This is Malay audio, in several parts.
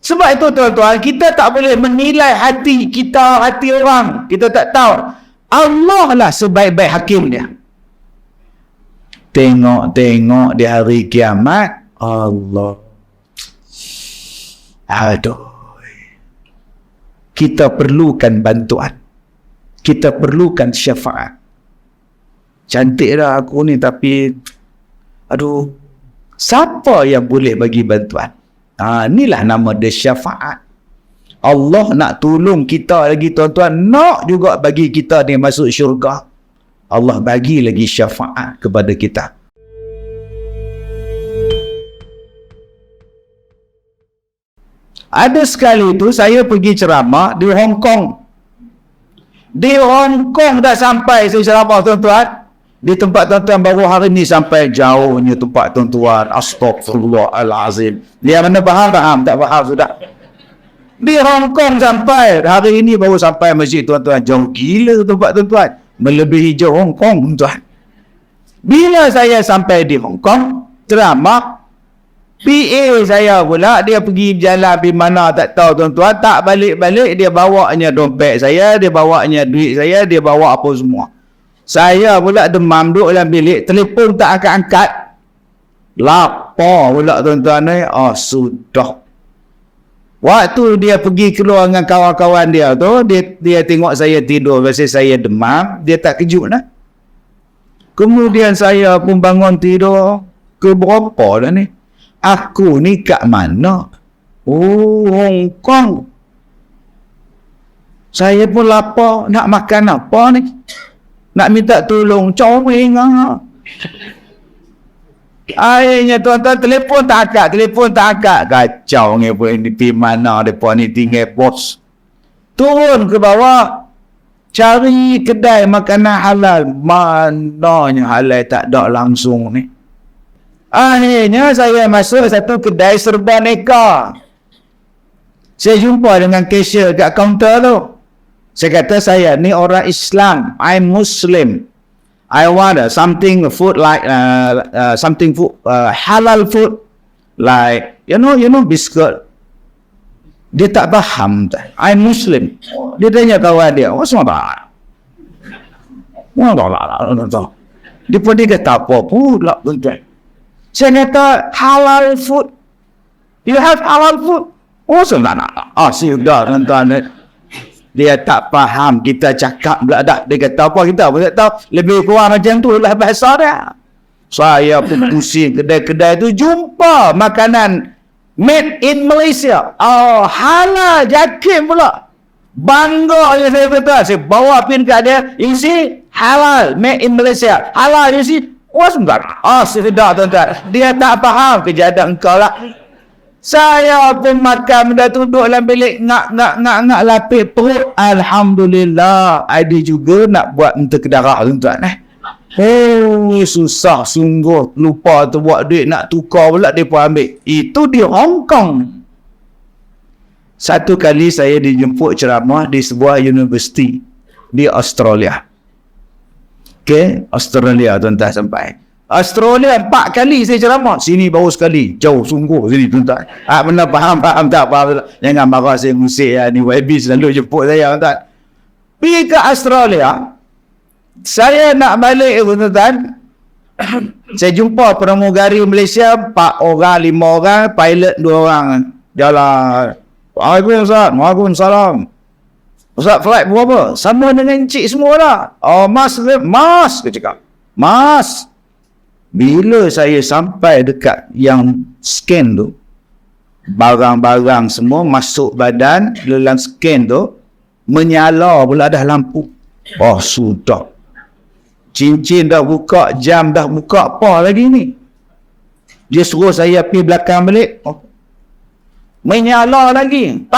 Sebab itu tuan-tuan, kita tak boleh menilai hati kita, hati orang. Kita tak tahu. Allah lah sebaik-baik hakim dia. Tengok di hari kiamat, Allah. Aduh. Kita perlukan bantuan. Kita perlukan syafaat. Cantik dah aku ni, tapi aduh, siapa yang boleh bagi bantuan? Inilah nama dia syafaat. Allah nak tolong kita lagi tuan-tuan, nak juga bagi kita ni masuk syurga. Allah bagi lagi syafaat kepada kita. Ada sekali tu saya pergi ceramah di Hong Kong. Di Hong Kong dah sampai saya ceramah tuan-tuan. Di tempat tuan-tuan baru hari ni sampai jauhnya tempat tuan-tuan. Astaghfirullahalazim. Dia mana faham? Tak faham sudah. Di Hong Kong sampai. Hari ini baru sampai masjid tuan-tuan. Jauh gila tempat tuan-tuan. Melebihi jauh Hong Kong tuan. Bila saya sampai di Hong Kong, ceramah, PA saya pula, dia pergi berjalan pergi mana tak tahu tuan-tuan. Tak balik-balik, dia bawanya dompet saya, dia bawanya duit saya, dia bawa apa semua. Saya pula demam duduk dalam bilik, telefon tak angkat-angkat. Lapar pula tuan-tuan ni. Sudah. Waktu dia pergi keluar dengan kawan-kawan dia tu, dia tengok saya tidur, biasa saya demam, dia tak kejut lah. Kemudian saya pun bangun tidur. Ke berapa dah ni? Aku ni kat mana? Hong Kong. Saya pun lapar, nak makan apa ni? Nak minta tolong, comel ngah. Akhirnya tuan-tuan, telefon tak angkat. Kacau ni pun ni pergi mana depa ni tinggal bos. Turun ke bawah, cari kedai makanan halal. Mananya halal tak ada langsung ni. Akhirnya saya masuk satu kedai serba neka. Saya jumpa dengan cashier kat kaunter tu. Saya kata, saya ni orang Islam. I'm Muslim. I want something food like something food halal food like you know biscuit. Dia tak faham. I'm Muslim. Dia tanya kawan dia, "What's that?" Dia pun dia kata apa pula tuan-tuan. Saya kata halal food. You have halal food? Sudah tuan-tuan. Dia tak faham kita cakap pula dah. Dia kata apa kita pun tak tahu. Lebih kurang macam tu lah bahasa dia. Saya pun pusing kedai-kedai tu jumpa makanan made in Malaysia. Halal jakim pula. Bangga je saya kata. Saya bawa pin kat dia. You see, halal made in Malaysia. Halal, you see. Sudah tuan-tuan. Dia tak faham kejadian engkau lah. Saya pun makan, dah duduk dalam bilik, ngak lapis perut. Alhamdulillah, ada juga nak buat minta kedarah tuan-tuan. Susah sungguh. Lupa tu buat duit, nak tukar pula dia pun ambil. Itu di Hong Kong. Satu kali saya dijemput ceramah di sebuah universiti di Australia. Australia tuan-tuan sampai. Australia 4 kali saya ceramah. Sini baru sekali. Jauh sungguh sini tuan-tuan. Benar faham tak faham. Jangan marah saya ngusik ya. Ni YB selalu jemput saya tuan-tuan. Pergi ke Australia. Saya nak balik tuan-tuan. Saya jumpa pramugari Malaysia 4 orang, 5 orang, pilot 2 orang. Jalan. Waalaikumsalam. Ustaz, flight berapa? Sama dengan cik semua dah. Mas. Dia cakap. Mas. Bila saya sampai dekat yang scan tu, barang-barang semua masuk badan, dalam scan tu, menyala pula dah lampu. Sudah. Cincin dah buka, jam dah buka, apa lagi ni? Dia suruh saya pergi belakang balik. Menyala lagi.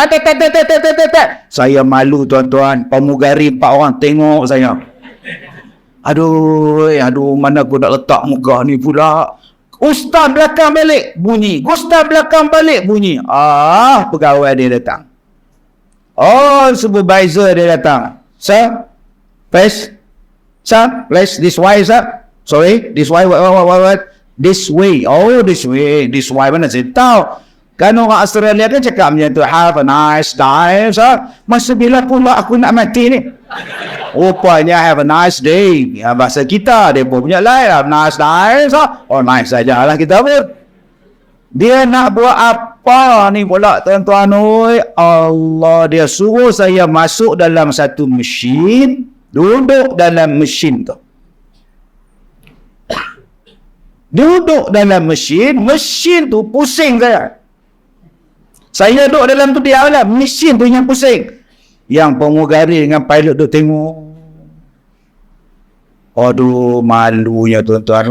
Saya malu tuan-tuan. Pramugari 4 orang tengok saya. Aduh, mana aku nak letak muka ni pula. Ustaz belakang balik, bunyi. Ustaz belakang balik, bunyi. Pegawai dia datang. Supervisor dia datang. Sir, please. Sir, please, this way, sir. Sorry, this way, what? This way. This way. This way mana saya tahu. Kan orang Australia kan cakap macam tu, have a nice day. Masa bila pula aku nak mati ni? Rupanya have a nice day. Bahasa kita, dia pun punya lain. Have a nice day. Nice sajalah kita pun. Dia nak buat apa ni pula tuan-tuan? Allah, dia suruh saya masuk dalam satu mesin, duduk dalam mesin tu. Duduk dalam mesin tu pusing saya. Saya duduk dalam tu diam lah, mesin tu yang pusing. Yang pramugari dengan pilot tu tengok. Aduh, malunya tuan-tuan.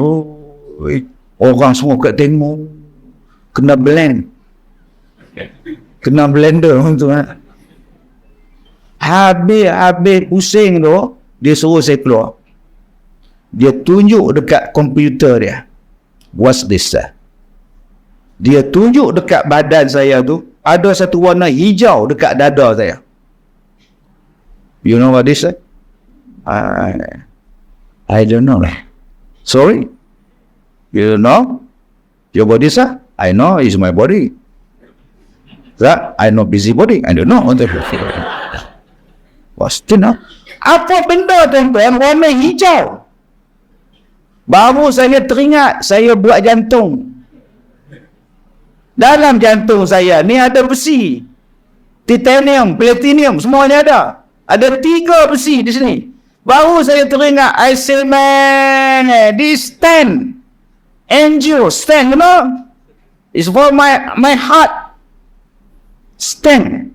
Orang semua kat tengok. Kena blend. Kena blender tuan-tuan. Habis pusing tu, dia suruh saya keluar. Dia tunjuk dekat komputer dia. What's this? Dia tunjuk dekat badan saya tu, ada satu warna hijau dekat dada saya. You know what this is? I don't know. Sorry? You don't know? Your body, sir? I know it's my body. Sir, I know busybody. I don't know. Pasti nak. Apa benda tuan-tuan warna hijau? Baru saya teringat saya buat jantung. Dalam jantung saya ni ada besi, titanium, platinum, semuanya ada. Ada 3 besi di sini. Baru saya teringat, I say, man, this stand, angel stand, you know, it's for my heart stand.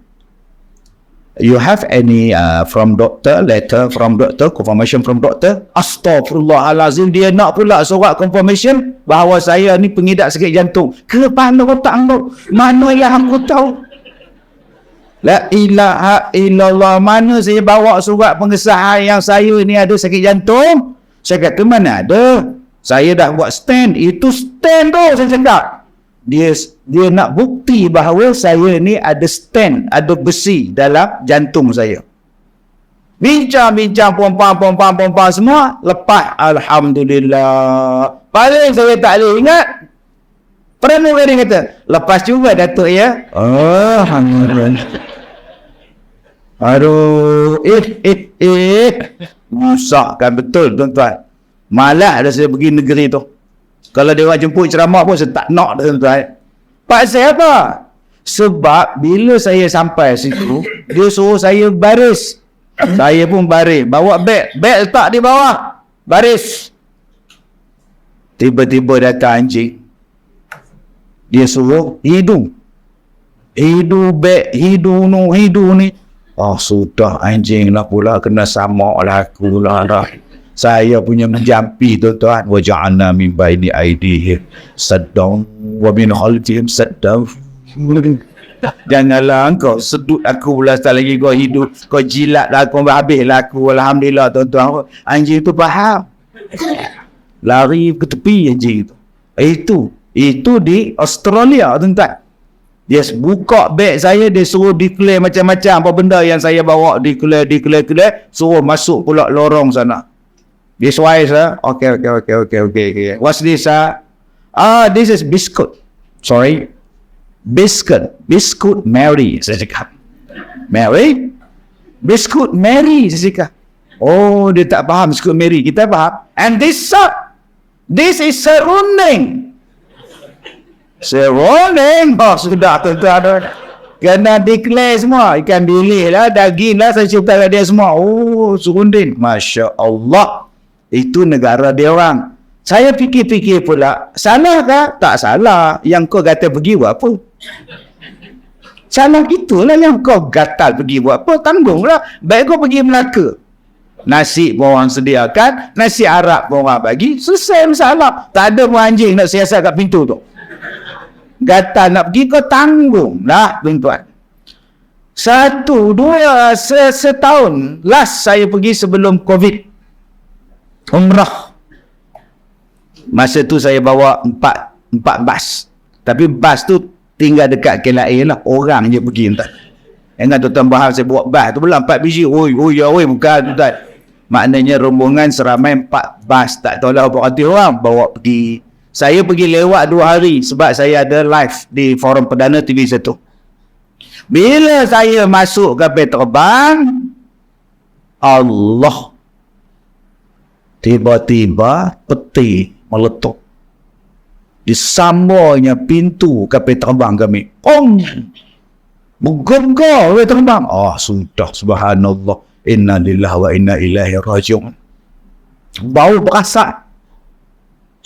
You have any from doctor, letter from doctor, confirmation from doctor? Astaghfirullahalazim, dia nak pula surat confirmation bahawa saya ni pengidap sakit jantung. Kepala otak aku, mana yang aku tahu? La ilaha illallah, mana saya bawa surat pengesahan yang saya ni ada sakit jantung? Saya kata, mana ada? Saya dah buat stand, itu stand tu saya cakap. Dia nak bukti bahawa saya ni ada stand, ada besi dalam jantung saya. Bincang-bincang perempuan semua, lepas Alhamdulillah. Paling saya tak boleh ingat. Pramugari kata, lepas juga Datuk ya. Aduh, masakkan betul tuan-tuan. Malah dah saya pergi negeri tu. Kalau dia orang jemput ceramah pun saya tak nak tuan-tuan. Pasal apa? Sebab bila saya sampai situ, dia suruh saya baris. Saya pun baris. Bawa beg. Beg letak di bawah. Baris. Tiba-tiba datang anjing. Dia suruh hidung. Hidung beg. Hidung ni. Oh sudah anjing lah pula. Kena sama lah aku lah. Saya punya menjampi tuan-tuan. Wa ja'alna min baini aydihim saddan wa min khalfihim saddan. Janganlah kau sedut aku pula sekali lagi kau hidup. Kau jilat lah aku, habislah aku. Alhamdulillah tuan-tuan. Anjing tu faham. Lari ke tepi anjing tu. Itu di Australia tuan-tuan. Dia buka beg saya, dia suruh declare macam-macam apa benda yang saya bawa, declare, suruh masuk pula lorong sana. This wise, okay. What's this, this is biscuit. Sorry. Biscuit Mary, saya cakap. Mary? Biscuit Mary, saya cakap. Oh, dia tak faham biscuit Mary. Kita faham. And this is serunding. Serunding? Oh, sudah tuan-tuan. Kena declare semua. Ikan bilis lah, daging lah, saya cerita kat dia semua. Oh, serunding. Masya Allah. Itu negara dia orang. Saya fikir-fikir pula, salah kah? Tak salah. Yang kau gatal pergi buat apa? Salah gitulah yang kau gatal pergi buat apa? Tanggunglah. Baik kau pergi Melaka. Nasi pun orang sediakan, nasi Arab pun orang bagi, selesai masalah. Tak ada pun anjing nak siasat kat pintu tu. Gatal nak pergi, kau tanggung lah tuan-tuan. Setahun last saya pergi sebelum COVID. Umrah. Masa tu saya bawa 4 bas. Tapi bas tu tinggal dekat KLIA lah. Orang je pergi entah. Ingat tuan-tuan bahas saya bawa bas tu pula 4 biji. Oi, bukan tuan-tuan. Maknanya rombongan seramai 4 bas. Tak tahulah berapa ratus orang bawa pergi Saya pergi lewat 2 hari sebab saya ada live di Forum Perdana TV1. Bila saya masuk kapal terbang, Allah, tiba-tiba peti meletup di sambornya pintu kapal terbang kami. Bergegar kapal terbang. Sudah, subhanallah. Inna lillahi wa inna ilaihi raji'un. Bau berasap.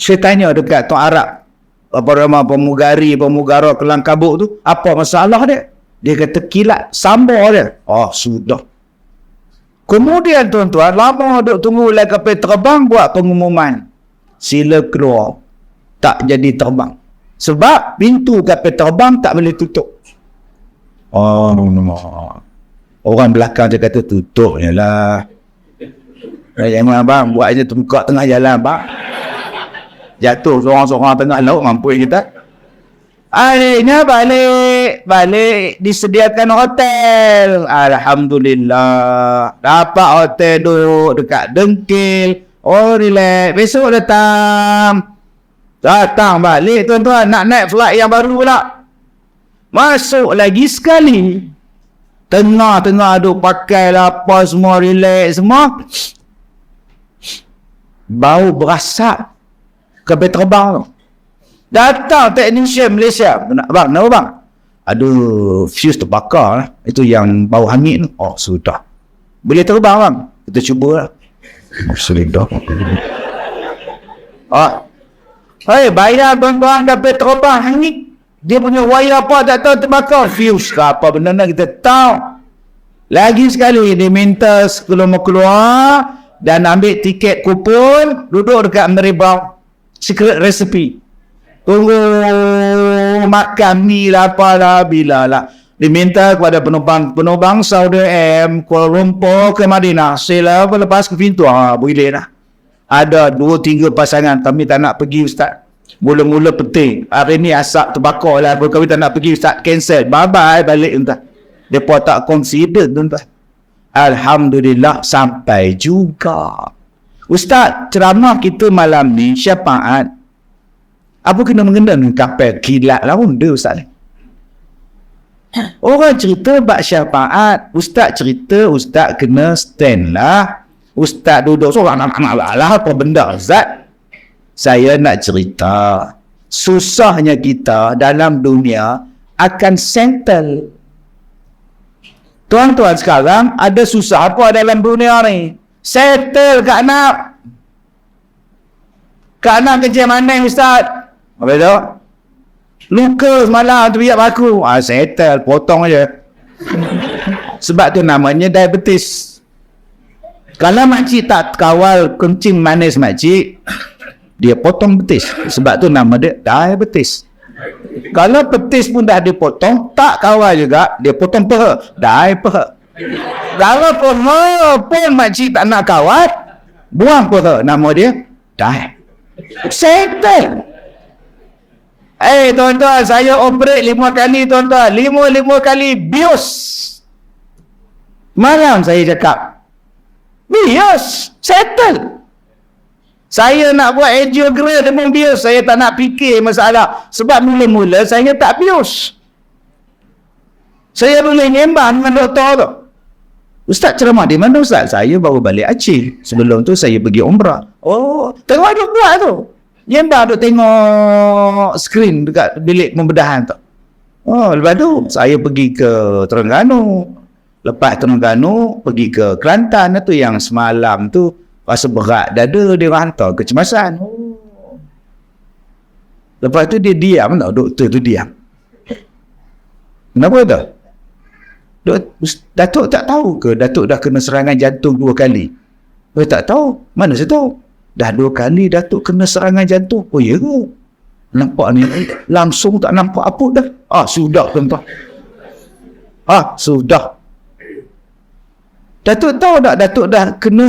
Saya tanya dekat Tuan Arab, apa nama pemugara Kelang Kabut tu, apa masalah dia? Dia kata kilat sambal dia. Sudah. Kemudian tuan-tuan, lama duk tunggu lagi kapal terbang buat pengumuman. Sila keluar. Tak jadi terbang. Sebab pintu kapal terbang tak boleh tutup. Orang belakang dia kata tutup je lah. Jangan abang, buat je buka tengah jalan abang. Jatuh seorang-seorang tengah laut, mampus kita. Akhirnya balik disediakan hotel. Alhamdulillah. Dapat hotel duduk dekat Dengkil. Relax. Besok datang balik tuan-tuan. Nak naik flight yang baru pula. Masuk lagi sekali. Tengah-tengah duduk pakai apa semua, relax semua. Bau berasap kapal terbang tu. Datang teknisian Malaysia. Bang, kenapa bang? Aduh, fuse terbakar lah. Itu yang bau hangit tu. Sudah. Boleh terbang bang? Kita cuba lah. Sudah. Bayar tuan-tuan kapal terbang hangit. Dia punya wire apa tak tahu terbakar. Fuse ke apa benda nak kita tahu. Lagi sekali dia minta sebelum mau keluar dan ambil tiket kupon, duduk dekat Maribau. Secret recipe. Tunggu makan ni lah apalah bila lah. Diminta kepada penumpang Saudi M Kuala Lumpur ke Madinah. Sila lepas ke pintu. Boleh lah. Ada 2-3 pasangan. Kami tak nak pergi ustaz. Mula-mula penting. Hari ni asap terbakar lah. Kami tak nak pergi ustaz. Cancel. Bye-bye balik tuan. Mereka tak consider tuan. Alhamdulillah sampai juga. Ustaz, ceramah kita malam ni syafaat. Apa kena mengena dengan kapal kilat lah pun dia ustaz ni. Orang cerita bab syafaat. Ustaz cerita ustaz kena stand lah. Ustaz duduk seorang anak-anak lah apa benda ustaz. Saya nak cerita. Susahnya kita dalam dunia akan settle. Tuan-tuan sekarang ada susah apa dalam dunia ni? Settle Kak Nak. Kak Nak kerja mana ustaz? Apa tu? Luka semalam tu biar baku. Settle, potong aja. Sebab tu namanya diabetes. Kalau makcik tak kawal kencing manis makcik, dia potong betis. Sebab tu nama dia diabetes. Kalau betis pun dah dipotong, tak kawal juga, dia potong peha. Peha. Kalau pun makcik tak nak kawat, buang peha. Nama dia settle. Tuan-tuan, saya operate 5 kali tuan-tuan. 5 kali bius. Malam saya cakap, bius, settle. Saya nak buat angiogram dengan bius, saya tak nak fikir masalah. Sebab mula-mula saya tak bius. Saya boleh nyembah dengan doktor tu. Ustaz ceramah di mana ustaz? Saya baru balik Aceh. Sebelum tu saya pergi umrah. Tengok duk buat tu. Nyembah duk tengok skrin dekat bilik pembedahan tu. Lepas tu saya pergi ke Terengganu. Lepas Terengganu pergi ke Kelantan tu yang semalam tu rasa berat dada, dia hantar kecemasan. Lepas tu dia diam tau, doktor tu diam. Kenapa tu? Datuk tak tahu ke Datuk dah kena serangan jantung 2 kali? Tak tahu. Mana saya tahu? Dah 2 kali Datuk kena serangan jantung. Ya ke? Nampak ni langsung tak nampak apa dah. Sudah tuan-tuan. Sudah. Datuk tahu tak Datuk dah kena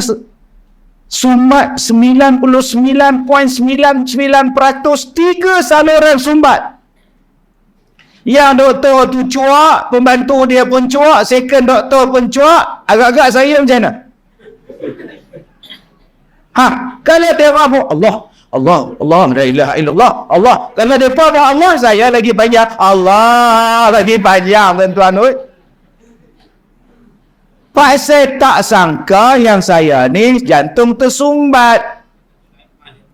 sumbat 99.99% 3 saluran sumbat. Yang doktor tu cuak, pembantu dia pun cuak, second doktor pun cuak. Agak-agak saya macam mana? Kalau tengok Allah, Allah, la ilaha illallah, Allah. Kalau mereka buat Allah, saya lagi panjang. Allah lagi panjang, tuan-tuan. Pak saya tak sangka yang saya ni jantung tersumbat.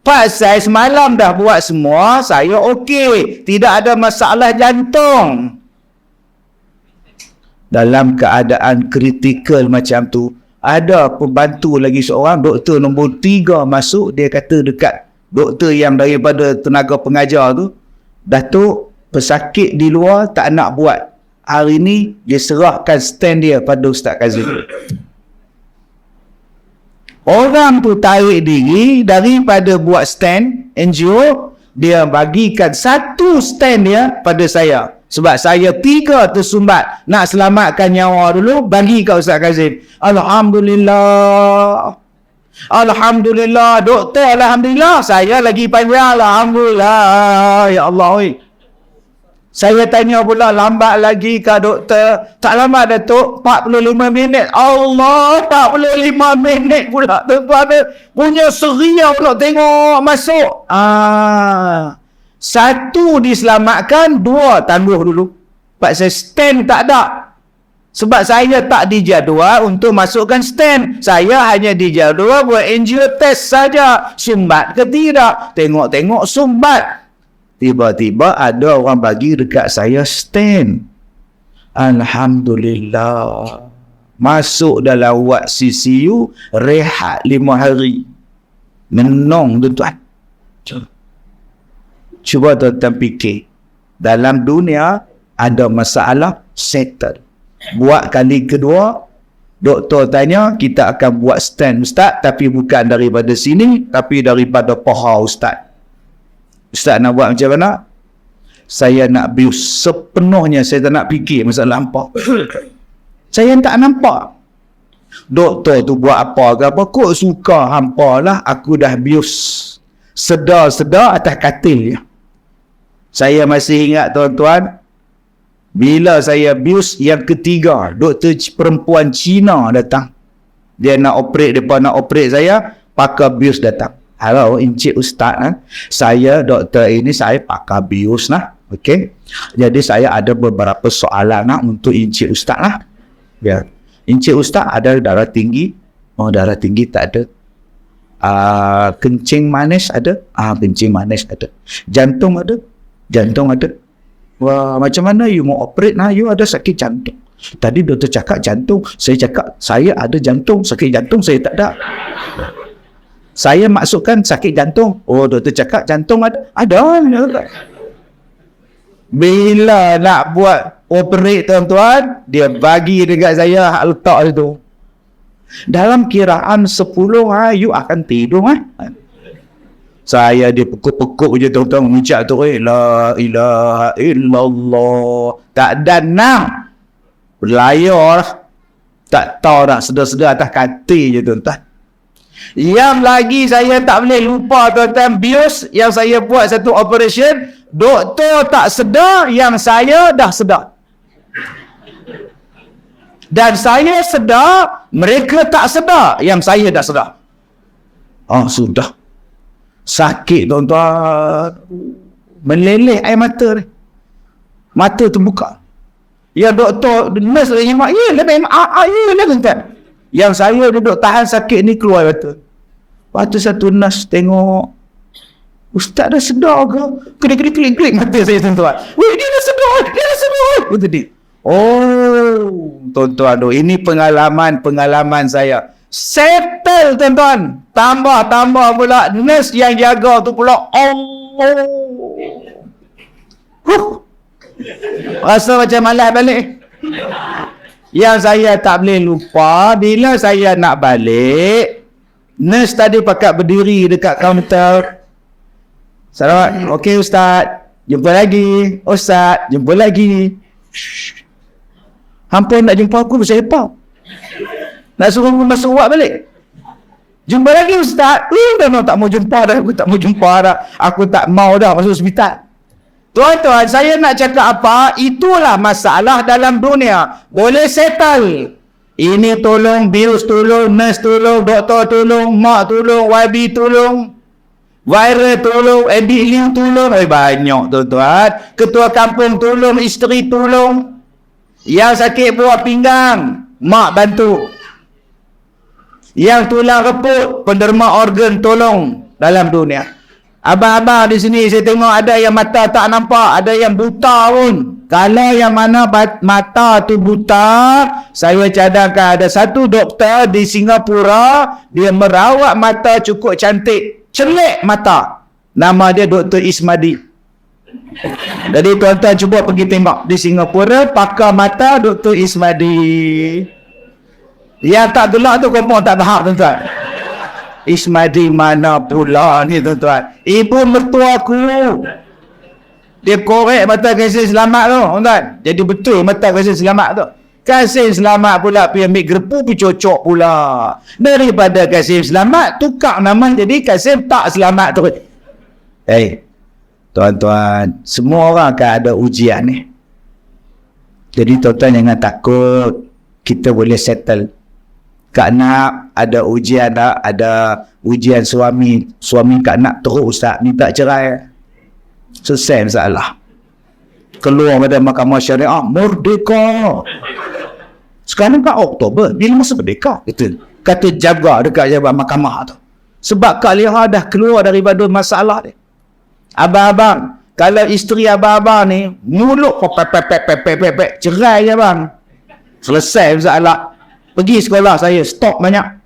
Pak saya semalam dah buat semua, saya okey. Tidak ada masalah jantung. Dalam keadaan kritikal macam tu, ada pembantu lagi seorang, doktor nombor 3 masuk, dia kata dekat doktor yang daripada tenaga pengajar tu, Datuk, pesakit di luar tak nak buat. Hari ni dia serahkan stand dia pada Ustaz Kazim. Orang tu tarik diri daripada buat stand NGO, dia bagikan satu stand dia pada saya. Sebab saya 3 tersumbat, nak selamatkan nyawa dulu, bagi kat Ustaz Kazim. Alhamdulillah. Alhamdulillah, doktor, alhamdulillah. Saya lagi panjang, alhamdulillah. Ya Allah, oi. Saya tanya pula, lambat lagi kah doktor? Tak lambat, Datuk. 45 minit. Allah, 45 minit pula. Tuan-tuan, punya seria pula tengok masuk. Satu diselamatkan, 2 tangguh dulu. Pak saya stand tak ada. Sebab saya tak dijadual untuk masukkan stand. Saya hanya dijadual buat angio test saja. Sumbat ke tidak? Tengok-tengok sumbat. Tiba-tiba ada orang bagi dekat saya stand. Alhamdulillah. Masuk dalam ward CCU, rehat 5 hari. Menong, tuan-tuan. Cuba tuan-tuan fikir. Dalam dunia, ada masalah, settle. Buat kali kedua, doktor tanya, kita akan buat stand Ustaz, tapi bukan daripada sini, tapi daripada paha Ustaz. Ustaz nak buat macam mana? Saya nak bius sepenuhnya, saya tak nak fikir masalah hampa. Saya tak nampak doktor tu buat apa ke apa, kok suka hampa lah, aku dah bius sedar-sedar atas katil je. Saya masih ingat tuan-tuan, bila saya bius yang ketiga, doktor perempuan Cina datang. Dia nak operate, mereka nak operate saya, pakar bius datang. Hello, Encik Ustaz, saya doktor ini, saya pakar bius lah. Okey. Jadi saya ada beberapa soalan lah untuk Encik Ustaz lah. Ya. Encik Ustaz ada darah tinggi? Oh, darah tinggi tak ada. Kencing manis ada? Kencing manis ada. Jantung ada? Jantung ada. Wah, macam mana you mau operate lah? You ada sakit jantung. Tadi doktor cakap jantung. Saya cakap, saya ada jantung. Sakit jantung saya tak ada. Saya masukkan sakit jantung. Oh, doktor cakap jantung ada. Ada. Bila nak buat operate tuan-tuan, dia bagi dekat saya hak letak itu. Dalam kiraan 10 you akan tidur. Saya dia pekuk-pekuk je tuan-tuan, mengucap tu, la ilaha illallah. Tak ada nak. Berlayar. Tak tahu nak sedar-sedar atas katil je tuan-tuan. Yang lagi saya tak boleh lupa tuan-tuan, bius yang saya buat satu operation, doktor tak sedar, yang saya dah sedar. Dan saya sedar, mereka tak sedar, yang saya dah sedar. Sudah. Sakit tuan-tuan. Meleleh air mata ni. Mata terbuka. Yang doktor, nurse dia nyemak, lebih tuan-tuan. Yang saya duduk tahan sakit ni keluar mata. Lepas tu satu nurse tengok, Ustaz dah sedar ke? Klik mata saya tuan-tuan. Weh, dia dah sedar. Betul dia. Oh, tuan-tuan, ini pengalaman saya. Settle tuan-tuan. Tambah pula nurse yang jaga tu pula. Allah. Rasa macam malas balik. Yang saya tak boleh lupa, bila saya nak balik, nurse tadi pakat berdiri dekat kaunter. Selamat, okey Ustaz, jumpa lagi. Ustaz, jumpa lagi. Hampa nak jumpa aku, saya apa? Nak suruh aku masuk wad balik. Jumpa lagi Ustaz. Dah tak mau jumpa dah, aku tak mau jumpa dah. Aku tak mau dah masuk hospital. Tuan-tuan, saya nak cakap apa? Itulah masalah dalam dunia. Boleh settle. Ini tolong, bius tolong, nurse tolong, doktor tolong, mak tolong, YB tolong. Viral tolong, edit link tolong, banyak tuan-tuan. Ketua kampung tolong, isteri tolong. Yang sakit buah pinggang, mak bantu. Yang tulang reput, penderma organ tolong dalam dunia. Abang-abang di sini saya tengok ada yang mata tak nampak, ada yang buta pun. Kalau yang mana mata tu buta, saya cadangkan ada satu doktor di Singapura, dia merawat mata cukup cantik, celik mata. Nama dia Dr. Ismadi. Jadi tuan-tuan cuba pergi tengok di Singapura, pakar mata Dr. Ismadi. Yang tak gelak tu kompon tak tahap tuan-tuan. Ismadi mana pula ni tuan-tuan? Ibu mertua aku. Dia korek mata Kasim Selamat tu tuan-tuan. Jadi betul mata Kasim Selamat tu. Kasim Selamat pula pergi ambil gerpu pergi cocok pula. Daripada Kasim Selamat tukar nama jadi Kasim Tak Selamat tu. Tuan-tuan, semua orang akan ada ujian ni. Jadi tuan-tuan jangan takut. Kita boleh settle. Kak Nak ada ujian tak? Ada ujian suami Kak Nak terus tak minta cerai. Selesai masalah. Keluar pada Mahkamah Syariah, merdeka. Sekarang kat Oktober, bila masa merdeka? Kata jaga dekat jabat mahkamah tu. Sebab Kak Liha dah keluar daripada masalah dia. Abang-abang, kalau isteri abang-abang ni mulut pepek cerai je bang. Selesai masalah. Pergi sekolah saya stok banyak.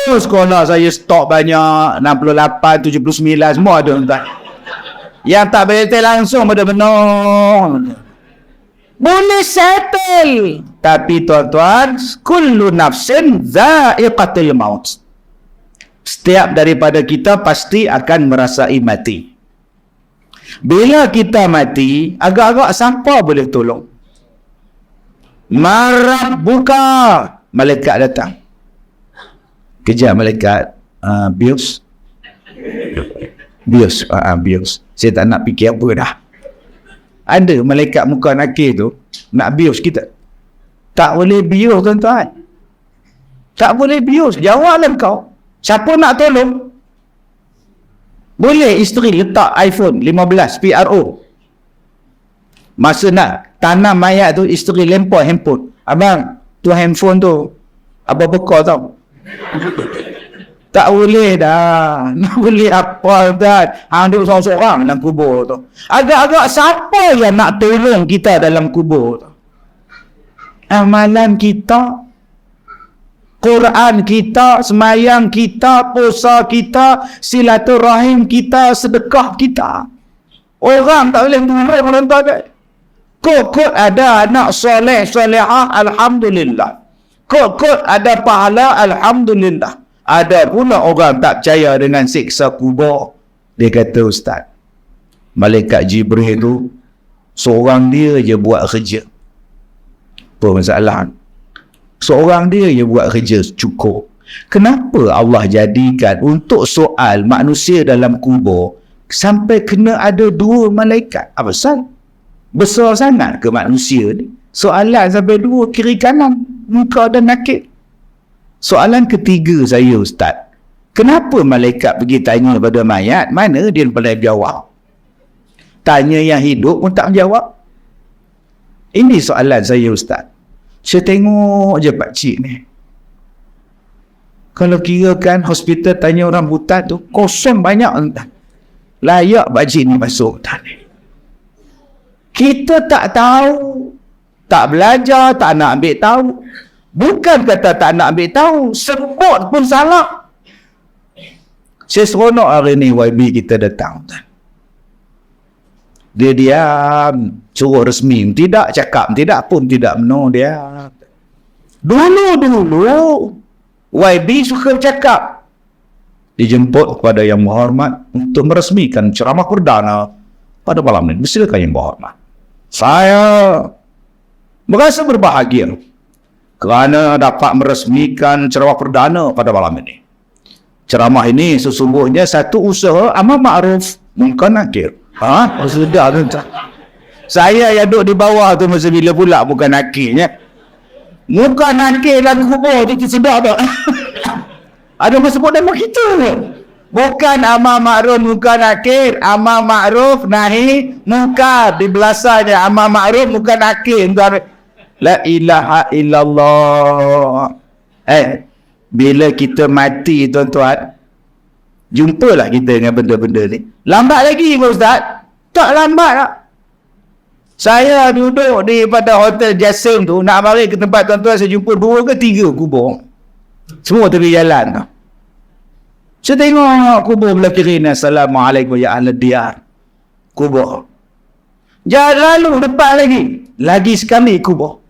Sekolah saya stok banyak 68, 79 semua ada tuan. Yang tak betul langsung benar-benar boleh settle. Tapi tuan-tuan, kullu nafsin za'iqatul maut. Setiap daripada kita pasti akan merasai mati. Bila kita mati, agak-agak siapa boleh tolong? Marah buka, malaikat datang. Kejar malaikat bios. Saya tak nak fikir apa dah. Ada malaikat muka nakir tu nak bios kita. Tak boleh bios tuan-tuan. Tak boleh bios. Jawablah kau. Siapa nak tolong? Boleh isteri letak iPhone 15 Pro. Masa nak tanam mayat tu, isteri lempar handphone. Abang, tu handphone tu apa bekal tau? Tak boleh dah. Tak boleh apa dah. Hang duduk seorang-seorang dalam kubur tu. Agak-agak siapa yang nak tolong kita dalam kubur tu? Amalan kita, Quran kita, semayang kita, puasa kita, silaturahim kita, sedekah kita. Orang tak boleh menonton. Kod ada anak soleh, solehah, alhamdulillah. Kod ada pahala, alhamdulillah. Ada pula orang tak percaya dengan siksa kubur. Dia kata, Ustaz, Malaikat Jibril tu seorang dia je buat kerja. Apa masalah? Seorang dia je buat kerja cukup. Kenapa Allah jadikan untuk soal manusia dalam kubur sampai kena ada 2 malaikat? Apa pasal? Besar sangat ke manusia ni? Soalan sampai 2 kiri kanan, muka dan nakik. Soalan ketiga saya, Ustaz, kenapa malaikat pergi tanya pada mayat, mana dia boleh jawab? Tanya yang hidup pun tak menjawab. Ini soalan saya, Ustaz. Saya tengok je pakcik ni. Kalau kira kan hospital tanya orang buta tu, kosong banyak. Layak pakcik ni masuk. Kita tak tahu. Tak belajar, tak nak ambil tahu. Bukan kata tak nak ambil tahu, sebut pun salah. Saya seronok hari ni YB kita datang. Dia diam, suruh resmi. Tidak cakap, tidak pun tidak meno dia. Dulu YB suka bercakap. Dijemput kepada yang berhormat untuk meresmikan ceramah perdana pada malam ini. Silakan yang berhormat. Saya merasa berbahagia kerana dapat meresmikan ceramah perdana pada malam ini. Ceramah ini sesungguhnya satu usaha amal ma'ruf munkar nakir. Sudah tu. Saya yang duduk di bawah tu masa bila pula bukan nakirnya. Muka nakir dalam kubur dia sedap tak? Ada masa sebut nama kita. Bukan amar ma'ruf munkar nakir. Amar ma'ruf nahi munkar. Di belasanya amar ma'ruf munkar nakir. La ilaha illallah. Bila kita mati tuan-tuan, jumpalah kita dengan benda-benda ni. Lambat lagi Pak Ustaz? Tak lambat tak. Saya duduk di pada hotel Jassim tu, nak balik ke tempat tuan-tuan, saya jumpa 2 ke 3 kubur. Semua tepi jalan tu. Saya tengok kubur belah kiri ni. Assalamualaikum ya ahli diyar. Kubur. Jangan lalu depan lagi sekali kubur.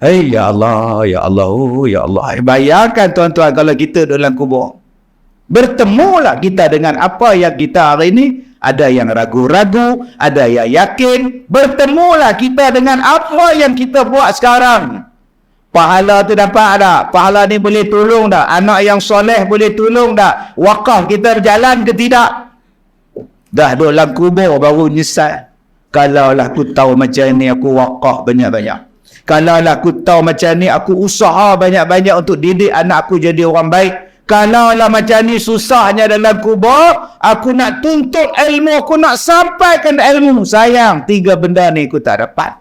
Ya Allah, ya Allah, oh ya Allah. Bayangkan tuan-tuan kalau kita dalam kubur. Bertemulah kita dengan apa yang kita hari ini. Ada yang ragu-ragu, ada yang yakin. Bertemulah kita dengan apa yang kita buat sekarang. Pahala tu dapat tak? Pahala ni boleh tolong tak? Anak yang soleh boleh tolong tak? Wakaf kita berjalan ke tidak? Dah dalam kubur baru nyesal. Kalaulah aku tahu macam ni aku wakaf banyak-banyak. Kalaulah aku tahu macam ni aku usaha banyak-banyak untuk didik anak aku jadi orang baik. Kalaulah macam ni susahnya dalam kubur, aku nak tuntut ilmu, aku nak sampaikan ilmu. Sayang, 3 benda ni aku tak dapat.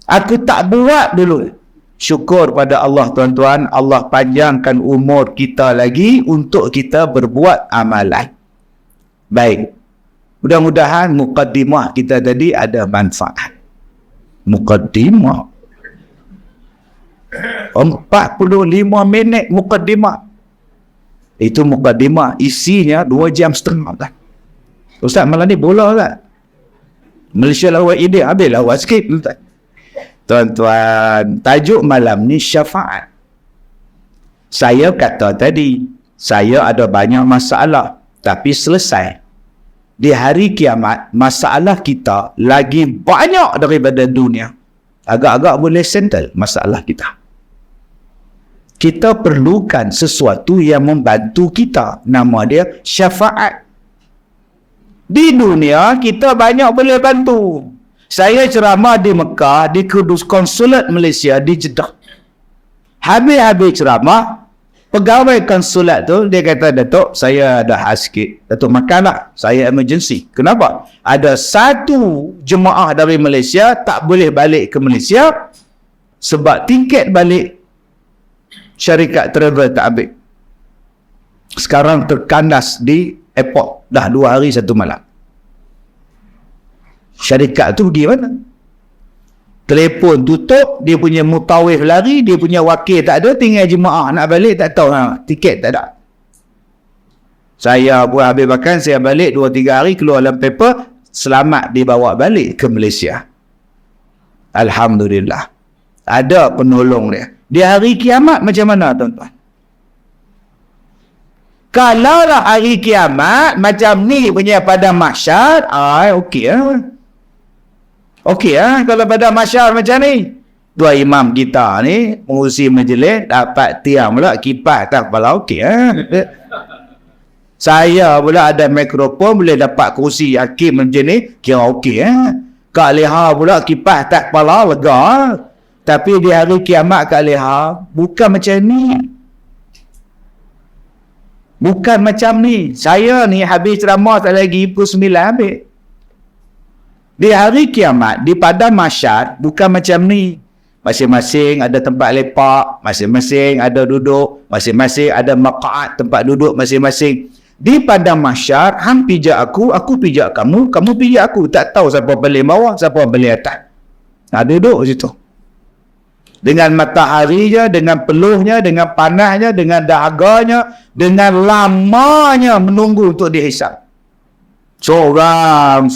Aku tak buat dulu. Syukur pada Allah tuan-tuan, Allah panjangkan umur kita lagi untuk kita berbuat amalan. Baik. Mudah-mudahan mukaddimah kita tadi ada manfaat. Mukaddimah. 45 minit mukaddimah. Itu mukaddimah. Isinya 2 jam setengah kan. Ustaz malam ni bola kan? Malaysia lawan India. Habis lawan sikit. Tuan-tuan, tajuk malam ni syafaat. Saya kata tadi, saya ada banyak masalah. Tapi selesai. Di hari kiamat, masalah kita lagi banyak daripada dunia. Agak-agak boleh settle masalah kita. Kita perlukan sesuatu yang membantu kita. Nama dia syafaat. Di dunia, kita banyak boleh bantu. Saya ceramah di Mekah, di Kudus Konsulat Malaysia, di Jeddah. Habis-habis ceramah, pegawai konsulat tu, dia kata, Datuk, saya ada hal sikit. Datuk, makanlah. Saya emergency. Kenapa? Ada 1 jemaah dari Malaysia tak boleh balik ke Malaysia sebab tiket balik syarikat travel tak ambil. Sekarang terkandas di airport. Dah 2 hari 1 malam. Syarikat tu pergi mana? Telefon tutup, dia punya mutawif lari, dia punya wakil tak ada, tinggal jemaah nak balik tak tahu. Tiket tak ada. Saya buat habis makan, saya balik 2-3 hari, keluar dalam paper, selamat dibawa balik ke Malaysia. Alhamdulillah. Ada penolong dia. Di hari kiamat macam mana tuan-tuan? Kalaulah hari kiamat macam ni punya pada mahsyar, okey lah. Okey lah kalau pada mahsyar macam ni. 2 imam kita ni mengurusi majlis, dapat tiang pula kipas tak kepala, okey lah. Saya pula ada mikrofon, boleh dapat kursi hakim macam ni, kira okey lah. Kak Leha pula kipas tak kepala, lega lah. Tapi di hari kiamat Kak Leha, bukan macam ni. Bukan macam ni. Saya ni habis ceramah tak lagi pukul 9 habis. Di hari kiamat, di padang mahsyar, bukan macam ni. Masing-masing ada tempat lepak, masing-masing ada duduk, masing-masing ada maq'ad, tempat duduk masing-masing. Di padang mahsyar, hang pijak aku pijak kamu, kamu pijak aku. Tak tahu siapa balik bawah, siapa balik atas. Duduk situ. Dengan mataharinya, dengan peluhnya, dengan panasnya, dengan dahaganya, dengan lamanya menunggu untuk dihisap. Seorang.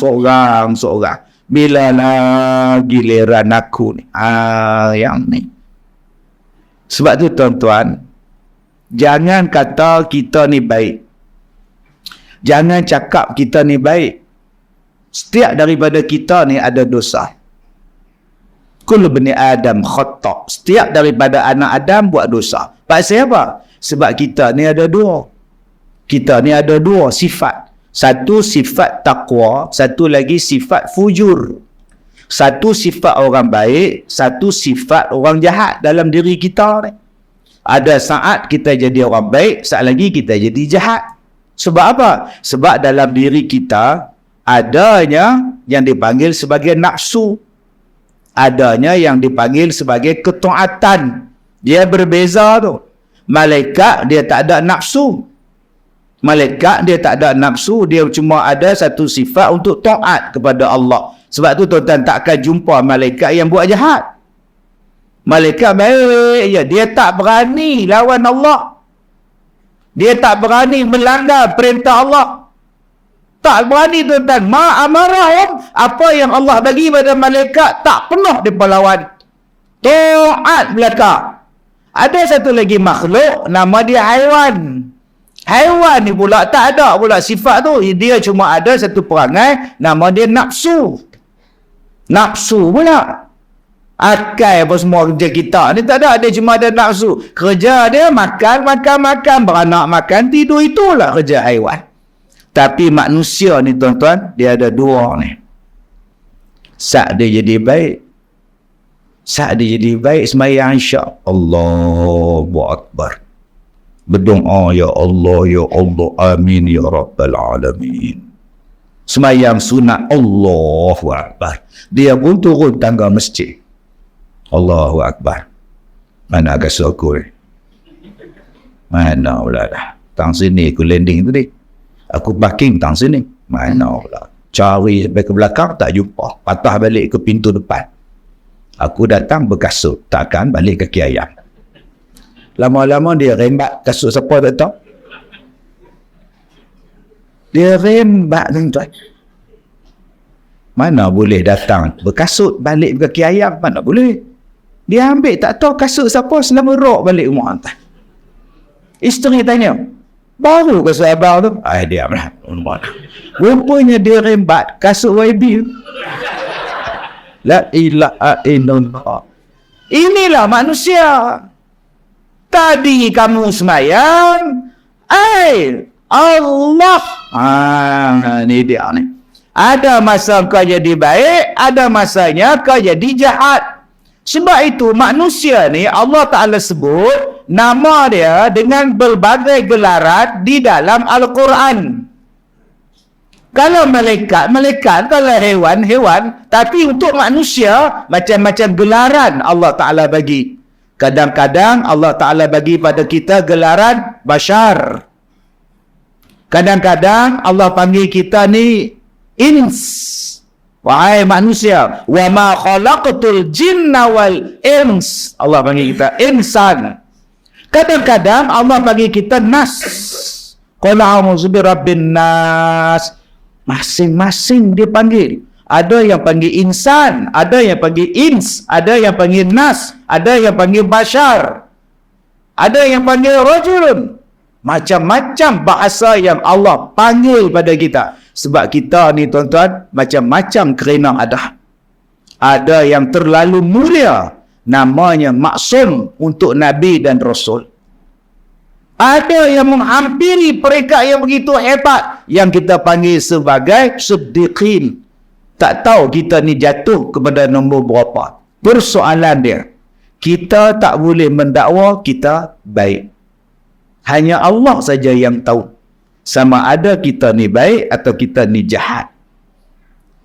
Bila lah giliran aku ni. Yang ni. Sebab tu tuan-tuan, jangan kata kita ni baik. Jangan cakap kita ni baik. Setiap daripada kita ni ada dosa. Kullu bani Adam khata'. Setiap daripada anak Adam buat dosa. Pasal apa? Sebab kita ni ada 2. Kita ni ada 2 sifat. Satu sifat taqwa, satu lagi sifat fujur. Satu sifat orang baik, satu sifat orang jahat dalam diri kita ni. Ada saat kita jadi orang baik, saat lagi kita jadi jahat. Sebab apa? Sebab dalam diri kita adanya yang dipanggil sebagai nafsu, adanya yang dipanggil sebagai ketaatan. Dia berbeza tu. Malaikat dia tak ada nafsu. Malaikat dia tak ada nafsu, dia cuma ada satu sifat untuk taat kepada Allah. Sebab tu tuan-tuan takkan jumpa malaikat yang buat jahat. Malaikat baik je, dia tak berani lawan Allah. Dia tak berani melanggar perintah Allah. Tak berani tuan-tuan. Ma'amarahum, apa yang Allah bagi pada malaikat tak pernah dia lawan. Taat belaka. Ada satu lagi makhluk nama dia haiwan. Haiwan ni pula tak ada pula sifat tu. Dia cuma ada satu perangai nama dia nafsu. Nafsu pula. Akal apa semua kerja kita ni tak ada. Dia cuma ada nafsu. Kerja dia makan, beranak makan, tidur, itulah kerja haiwan. Tapi manusia ni tuan-tuan, dia ada dua ni. Saat dia jadi baik, sembahyang isyak, Allahu Akbar. Berdoa, ya Allah, amin, ya Rabbal Alamin. Sembahyang sunat, Allahu Akbar. Dia pun turun tangga masjid. Allahu Akbar. Mana agak aku ni? Mana pula dah? Tang sini aku landing tadi. Aku parking tang sini. Mana pula? Cari sampai ke belakang tak jumpa. Patah balik ke pintu depan. Aku datang berkasut, takkan balik kaki ayam. Lama-lama dia rembat kasut siapa tak tahu. Dia rembat tuan-tuan. Mana boleh datang berkasut balik kaki ayam, mana boleh. Dia ambil tak tahu kasut siapa selama rok balik rumah hantar. Isteri tanya, baru kasut abang tu? Diam lah. Rupanya dia rembat kasut YB. La ilaha illallah. Inilah manusia. Tadi kamu semayang, Allah. Ni dia ni. Ada masa kau jadi baik, ada masanya kau jadi jahat. Sebab itu manusia ni Allah Ta'ala sebut nama dia dengan berbagai gelaran di dalam Al-Quran. Kalau malaikat, kalau hewan. Tapi untuk manusia, macam-macam gelaran Allah Ta'ala bagi. Kadang-kadang Allah Ta'ala bagi pada kita gelaran bashar. Kadang-kadang Allah panggil kita ni ins. Wahai manusia. Wa ma khalaqatul jinna wal ins. Allah panggil kita insan. Kadang-kadang Allah panggil kita nas. Qul a'udzu birabbin nas. Masing-masing dia panggil. Ada yang panggil insan, ada yang panggil ins, ada yang panggil nas, ada yang panggil bashar, ada yang panggil rajulun. Macam-macam bahasa yang Allah panggil pada kita. Sebab kita ni tuan-tuan, macam-macam kerana ada. Ada yang terlalu mulia, namanya maksum untuk Nabi dan Rasul. Ada yang menghampiri peringkat yang begitu hebat, yang kita panggil sebagai siddiqin. Tak tahu kita ni jatuh kepada nombor berapa. Persoalan dia, kita tak boleh mendakwa kita baik. Hanya Allah saja yang tahu sama ada kita ni baik atau kita ni jahat.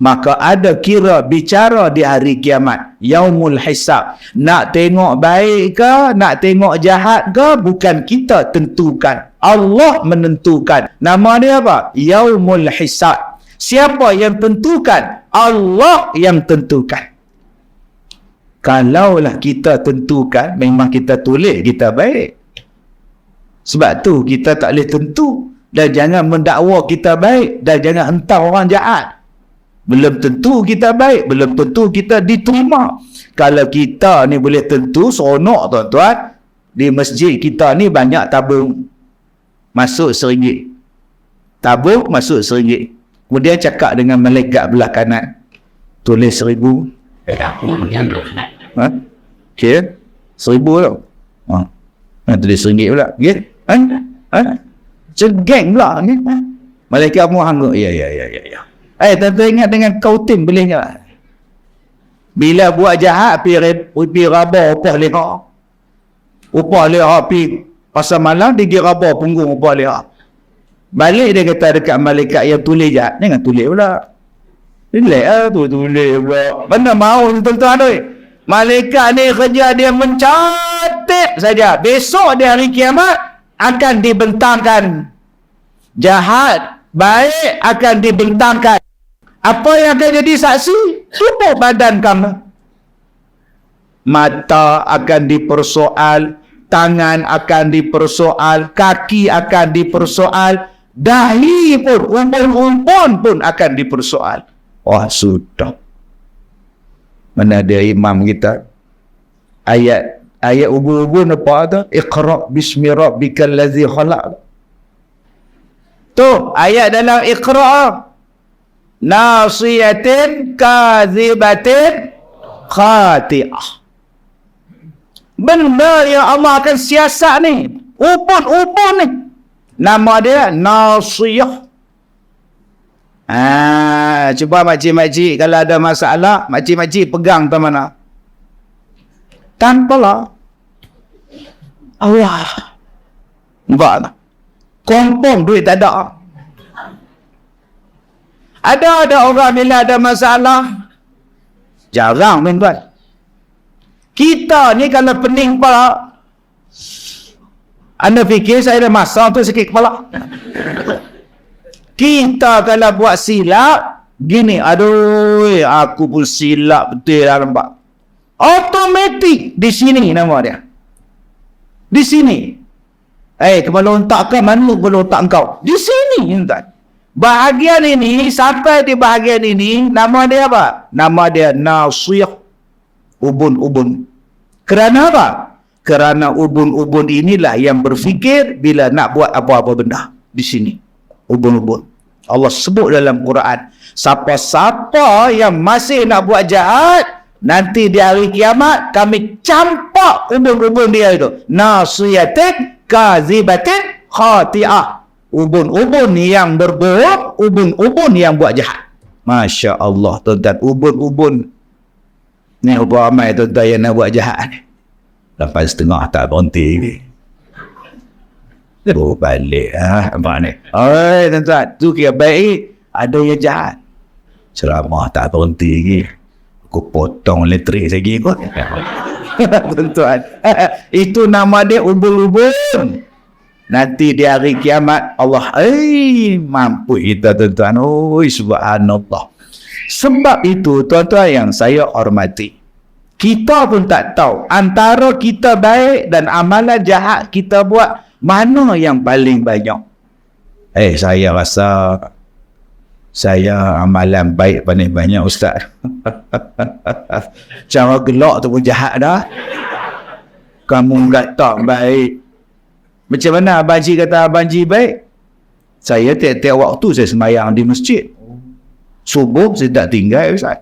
Maka ada kira bicara di hari kiamat, yaumul hisab. Nak tengok baik ke, nak tengok jahat ke, bukan kita tentukan. Allah menentukan. Nama dia apa? Yaumul hisab. Siapa yang tentukan? Allah yang tentukan. Kalaulah kita tentukan, memang kita tulis kita baik. Sebab tu kita tak boleh tentu. Dan jangan mendakwa kita baik, dan jangan hentar orang jahat. Belum tentu kita baik, belum tentu kita diterima. Kalau kita ni boleh tentu, seronok tuan-tuan. Di masjid kita ni banyak tabung. Masuk RM1. Tabung masuk RM1. Kemudian cakap dengan malaikat belah kanan. Tulis RM1,000. Okay. RM1,000 tau. Tulis RM1 pula. Okay. Cegeng pula. Malaikat mu hangguk. Ya. Tuan-tuan ingat dengan kautim boleh tak? Bila buat jahat, pergi raba upah leha. Upah leha pergi pasal malam, dia pergi raba punggung upah leha. Balik dia kata dekat malaikat yang tulis jahat. Jangan tulis pula. Relax lah tu, tulis pula. Mana mau tuan-tuan tu. Malaikat ni kerja dia mencatat saja. Besok dia hari kiamat akan dibentangkan. Jahat, baik akan dibentangkan. Apa yang akan jadi saksi? Tubuh badan kamu. Mata akan dipersoal, tangan akan dipersoal, kaki akan dipersoal, dahi pun, umpun pun akan dipersoal. Wah, sudah. Mana ada imam kita? Ayat ubun-ubun apa tu? Iqra' bismi rabbikal ladzi khalaq. Tu ayat dalam Iqra'. Nasiyatin kazibatin khati'ah. Benar yang Allah akan siasat ni. Upun ni. Nama dia Nasiyah. Cuba makcik-makcik kalau ada masalah, makcik-makcik pegang tu mana? Tanpa lah. Allah. Nampak tak? Kompong duit tak ada. Ada orang bila ada masalah. Jarang tuan-tuan. Kita ni kalau pening kepala, anda fikir saya ada masa untuk sakit kepala? Kita kalau buat silap, gini, aduh, aku pun silap betul lah, nampak. Automatik di sini nama dia. Di sini. Kepala otak kau, mana kepala otak kau? Di sini, tuan. Bahagian ini, sampai di bahagian ini, nama dia apa? Nama dia Nasiyah. Ubun-ubun. Kerana apa? Kerana ubun-ubun inilah yang berfikir bila nak buat apa-apa benda. Di sini. Ubun-ubun. Allah sebut dalam Quran, siapa-siapa yang masih nak buat jahat, nanti di hari kiamat kami campak ubun-ubun dia itu. Nasiyatin kazibatin khati'ah. Ubun-ubun yang berbohong, ubun-ubun yang buat jahat. Masya Allah, tuan-tuan. Ubun-ubun ni ubun ramai tuan-tuan yang nak buat jahat ni. Lepas setengah tak berhenti ni. Balik nampak ni. Alright tuan-tuan, tu kira baik, ada yang jahat. Ceramah tak berhenti lagi. Aku potong elektrik lagi kot. Tuan-tuan, itu nama dia ubun-ubun. Nanti di hari kiamat Allah mampu kita tuan-tuan. Subhanallah. Sebab itu tuan-tuan yang saya hormati, kita pun tak tahu antara kita baik dan amalan jahat kita buat, mana yang paling banyak. Saya rasa saya amalan baik paling banyak, Ustaz. Cara gelak tu pun jahat dah. Kamu kata baik. Macam mana Abang Ji kata Abang Ji baik? Saya tiap-tiap waktu saya sembahyang di masjid. Subuh saya tak tinggal, Ustaz.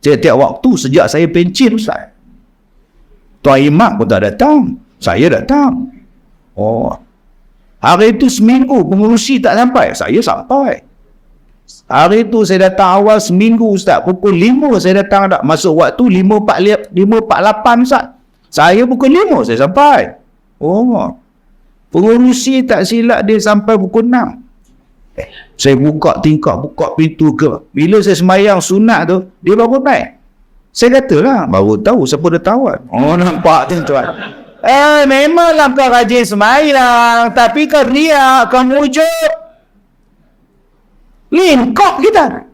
Tiap-tiap waktu sejak saya pencin, Ustaz. Tuan Imam pun tak datang. Saya datang. Hari itu seminggu pengurusi tak sampai. Saya sampai. Hari itu saya datang awal seminggu, Ustaz. Pukul 5 saya datang dah. Masuk waktu 5.48, Ustaz. Saya pukul 5 saya sampai. Pengurusi tak silap dia sampai pukul 6. Saya buka tingkap, buka pintu ke. Bila saya sembahyang sunat tu, dia baru naik. Saya katalah, baru tahu siapa dia tawar. Nampak tuan-tuan. Memanglah kau rajin sembahyang, tapi kau riak, kau mujuk. Lingkop kita.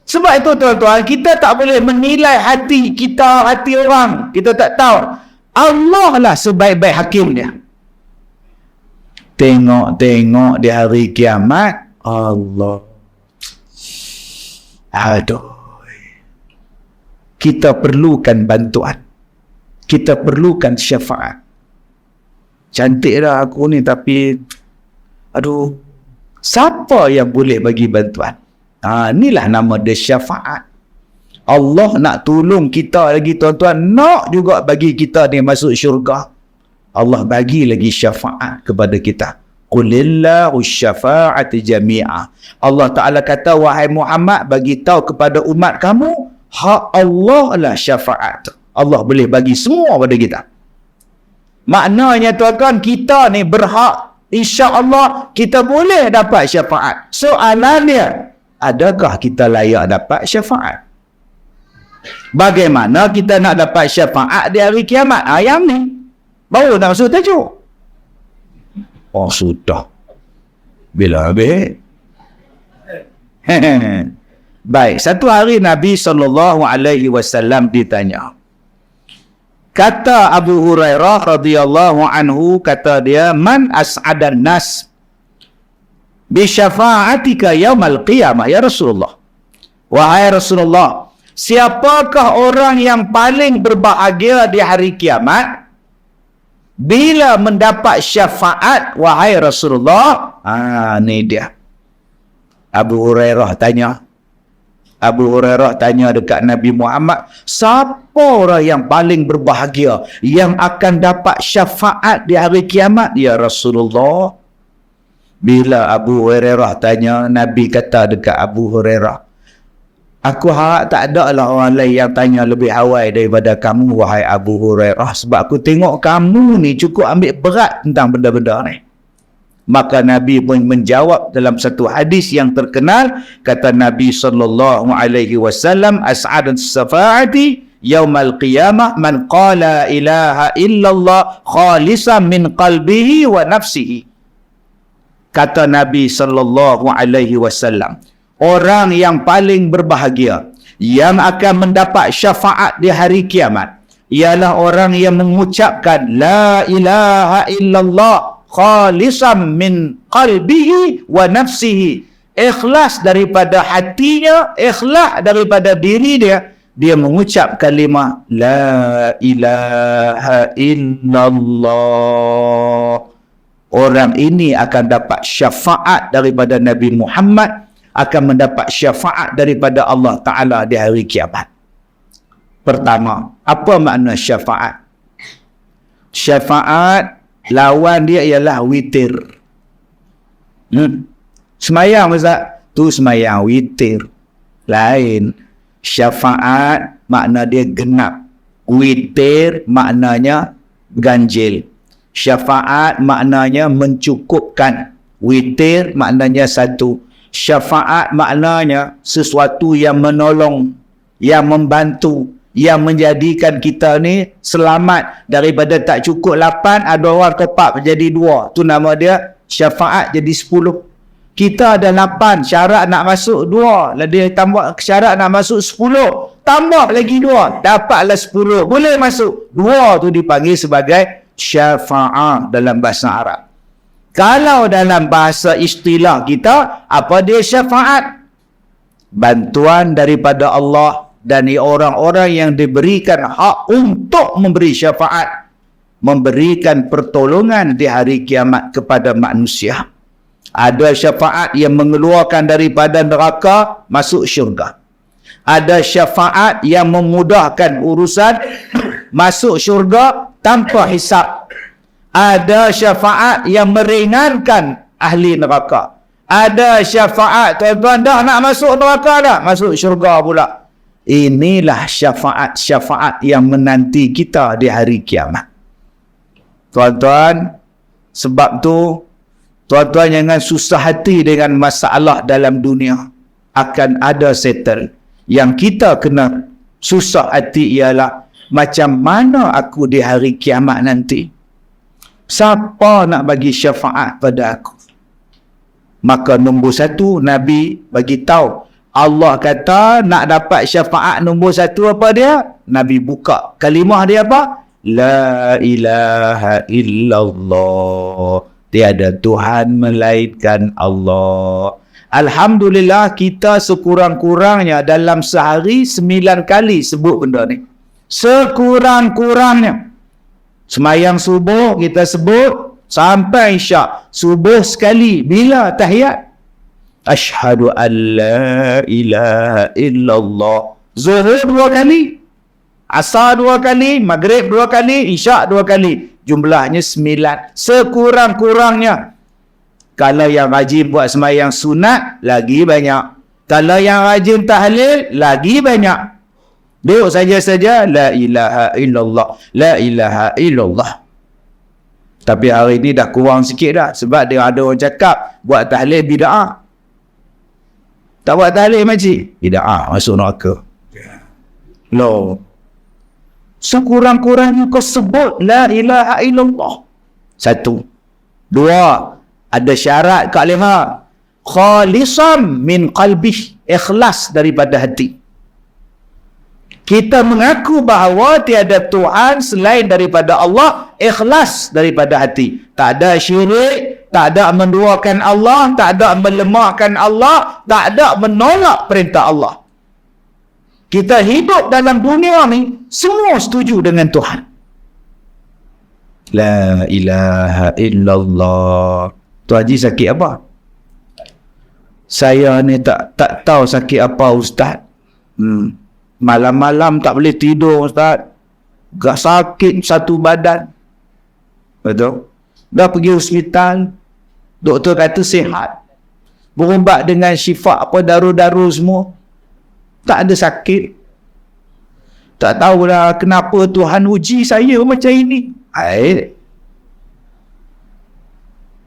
Sebab itu tuan-tuan, kita tak boleh menilai hati kita, hati orang. Kita tak tahu. Allah lah sebaik-baik hakim dia. Tengok di hari kiamat, Allah. Aduh. Kita perlukan bantuan. Kita perlukan syafaat. Cantik dah aku ni, tapi aduh, siapa yang boleh bagi bantuan? Inilah nama dia syafaat. Allah nak tolong kita lagi tuan-tuan, nak juga bagi kita ni masuk syurga. Allah bagi lagi syafaat kepada kita. Qulillahu syafa'ati jami'ah. Allah Ta'ala kata, wahai Muhammad, bagi tahu kepada umat kamu, hak Allah lah syafaat. Allah boleh bagi semua pada kita. Maknanya tuan-tuan, kita ni berhak insya-Allah kita boleh dapat syafaat. Soalannya, adakah kita layak dapat syafaat? Bagaimana kita nak dapat syafaat di hari kiamat? Ayam ni baru nak masuk tajuk. Oh sudah. Bila habis? Baik, satu hari Nabi SAW ditanya. Kata Abu Hurairah radhiyallahu anhu, kata dia, man as'adan nas bi syafa'atika yaumal qiyamah ya Rasulullah. Wahai Rasulullah, siapakah orang yang paling berbahagia di hari kiamat bila mendapat syafaat, wahai Rasulullah? Ni dia. Abu Hurairah tanya. Abu Hurairah tanya dekat Nabi Muhammad, siapa orang yang paling berbahagia yang akan dapat syafaat di hari kiamat ya Rasulullah? Bila Abu Hurairah tanya, Nabi kata dekat Abu Hurairah, aku harap tak ada lah orang lain yang tanya lebih awal daripada kamu, wahai Abu Hurairah, sebab aku tengok kamu ni cukup ambil berat tentang benda-benda ni. Maka Nabi pun menjawab dalam satu hadis yang terkenal, kata Nabi SAW, as'adan syafaati yaumal qiyamah man qala ilaha illallah khalisan min qalbihi wa nafsihi. Kata Nabi SAW, orang yang paling berbahagia yang akan mendapat syafaat di hari kiamat ialah orang yang mengucapkan la ilaha illallah khalisan min qalbihi wa nafsihi, ikhlas daripada hatinya, ikhlas daripada diri dia, dia mengucap kalimah la ilaha illallah. Orang ini akan dapat syafaat daripada Nabi Muhammad, akan mendapat syafaat daripada Allah Ta'ala di hari kiamat. Pertama, apa makna syafaat? Syafaat lawan dia ialah witir. Semayang Ustaz, tu semayang witir. Lain. Syafaat makna dia genap. Witir maknanya ganjil. Syafaat maknanya mencukupkan. Witir maknanya satu. Syafaat maknanya sesuatu yang menolong, yang membantu, yang menjadikan kita ni selamat daripada tak cukup 8, ada orang top menjadi 2. Tu nama dia syafaat jadi 10. Kita ada 8, syarat nak masuk 2. Lah dia tambah syarat nak masuk 10. Tambah lagi 2. Dapatlah 10. Boleh masuk. 2 tu dipanggil sebagai syafaat dalam bahasa Arab. Kalau dalam bahasa istilah kita, apa dia syafaat? Bantuan daripada Allah dan orang-orang yang diberikan hak untuk memberi syafaat, memberikan pertolongan di hari kiamat kepada manusia. Ada syafaat yang mengeluarkan daripada neraka masuk syurga. Ada syafaat yang memudahkan urusan masuk syurga tanpa hisab. Ada syafaat yang meringankan ahli neraka. Ada syafaat tuan-tuan dah nak masuk neraka dah, masuk syurga pula. Inilah syafaat-syafaat yang menanti kita di hari kiamat. Tuan-tuan, sebab tu tuan-tuan jangan susah hati dengan masalah dalam dunia. Akan ada settle. Yang kita kena susah hati ialah macam mana aku di hari kiamat nanti? Siapa nak bagi syafaat pada aku? Maka nombor 1, Nabi bagi tahu. Allah kata nak dapat syafaat nombor 1 apa dia? Nabi buka kalimah dia apa? La ilaha illallah. Tiada Tuhan melainkan Allah. Alhamdulillah kita sekurang-kurangnya dalam sehari 9 kali sebut benda ni. Sekurang-kurangnya. Semayang subuh kita sebut sampai isyak. Subuh sekali. Bila tahiyat? Asyhadu an la ilaha illallah. Zuhur 2 kali. Asar 2 kali. Maghrib 2 kali. Isyak 2 kali. Jumlahnya 9. Sekurang-kurangnya. Kalau yang rajin buat semayang sunat, lagi banyak. Kalau yang rajin tahlil, lagi banyak. Duduk saja-saja, la ilaha illallah, la ilaha illallah. Tapi hari ni dah kurang sikit dah. Sebab dia ada orang cakap, buat tahlil bid'ah. Tak buat tahlil makcik, bid'ah, masuk neraka. Loh. Sekurang-kurangnya kau sebut la ilaha illallah. Satu. Dua, ada syarat kalimah. Khalisam min qalbih, ikhlas daripada hati. Kita mengaku bahawa tiada Tuhan selain daripada Allah, ikhlas daripada hati. Tak ada syirik, tak ada menduakan Allah, tak ada melemahkan Allah, tak ada menolak perintah Allah. Kita hidup dalam dunia ni, semua setuju dengan Tuhan. La ilaha illallah. Tu Haji sakit apa? Saya ni tak tahu sakit apa Ustaz. Malam-malam tak boleh tidur Ustaz. Gak sakit satu badan. Betul? Dah pergi hospital. Doktor kata sihat. Berubat dengan syifa apa daru-daru semua. Tak ada sakit. Tak tahulah kenapa Tuhan uji saya macam ini.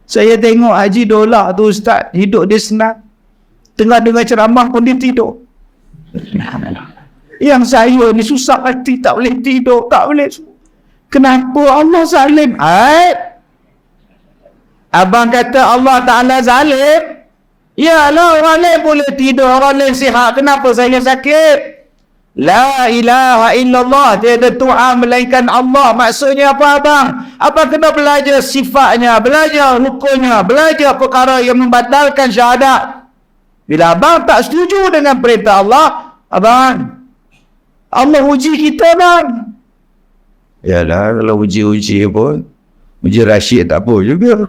Saya tengok Haji Dolak tu Ustaz. Hidup dia senang. Tengah dengar ceramah pun dia tidur. Yang saya ni susah hati, tak boleh tidur, tak boleh. Kenapa Allah zalim? Abang kata Allah Ta'ala zalim? Yalah, orang lain boleh tidur, orang lain sihat. Kenapa saya sakit? La ilaha illallah, tiada Tuhan melainkan Allah. Maksudnya apa abang? Abang kena belajar sifatnya, belajar hukumnya, belajar perkara yang membatalkan syahadat. Bila abang tak setuju dengan perintah Allah, abang, Allah uji kita bang. Yalah, kalau uji-uji pun, uji Rashid tak apa juga.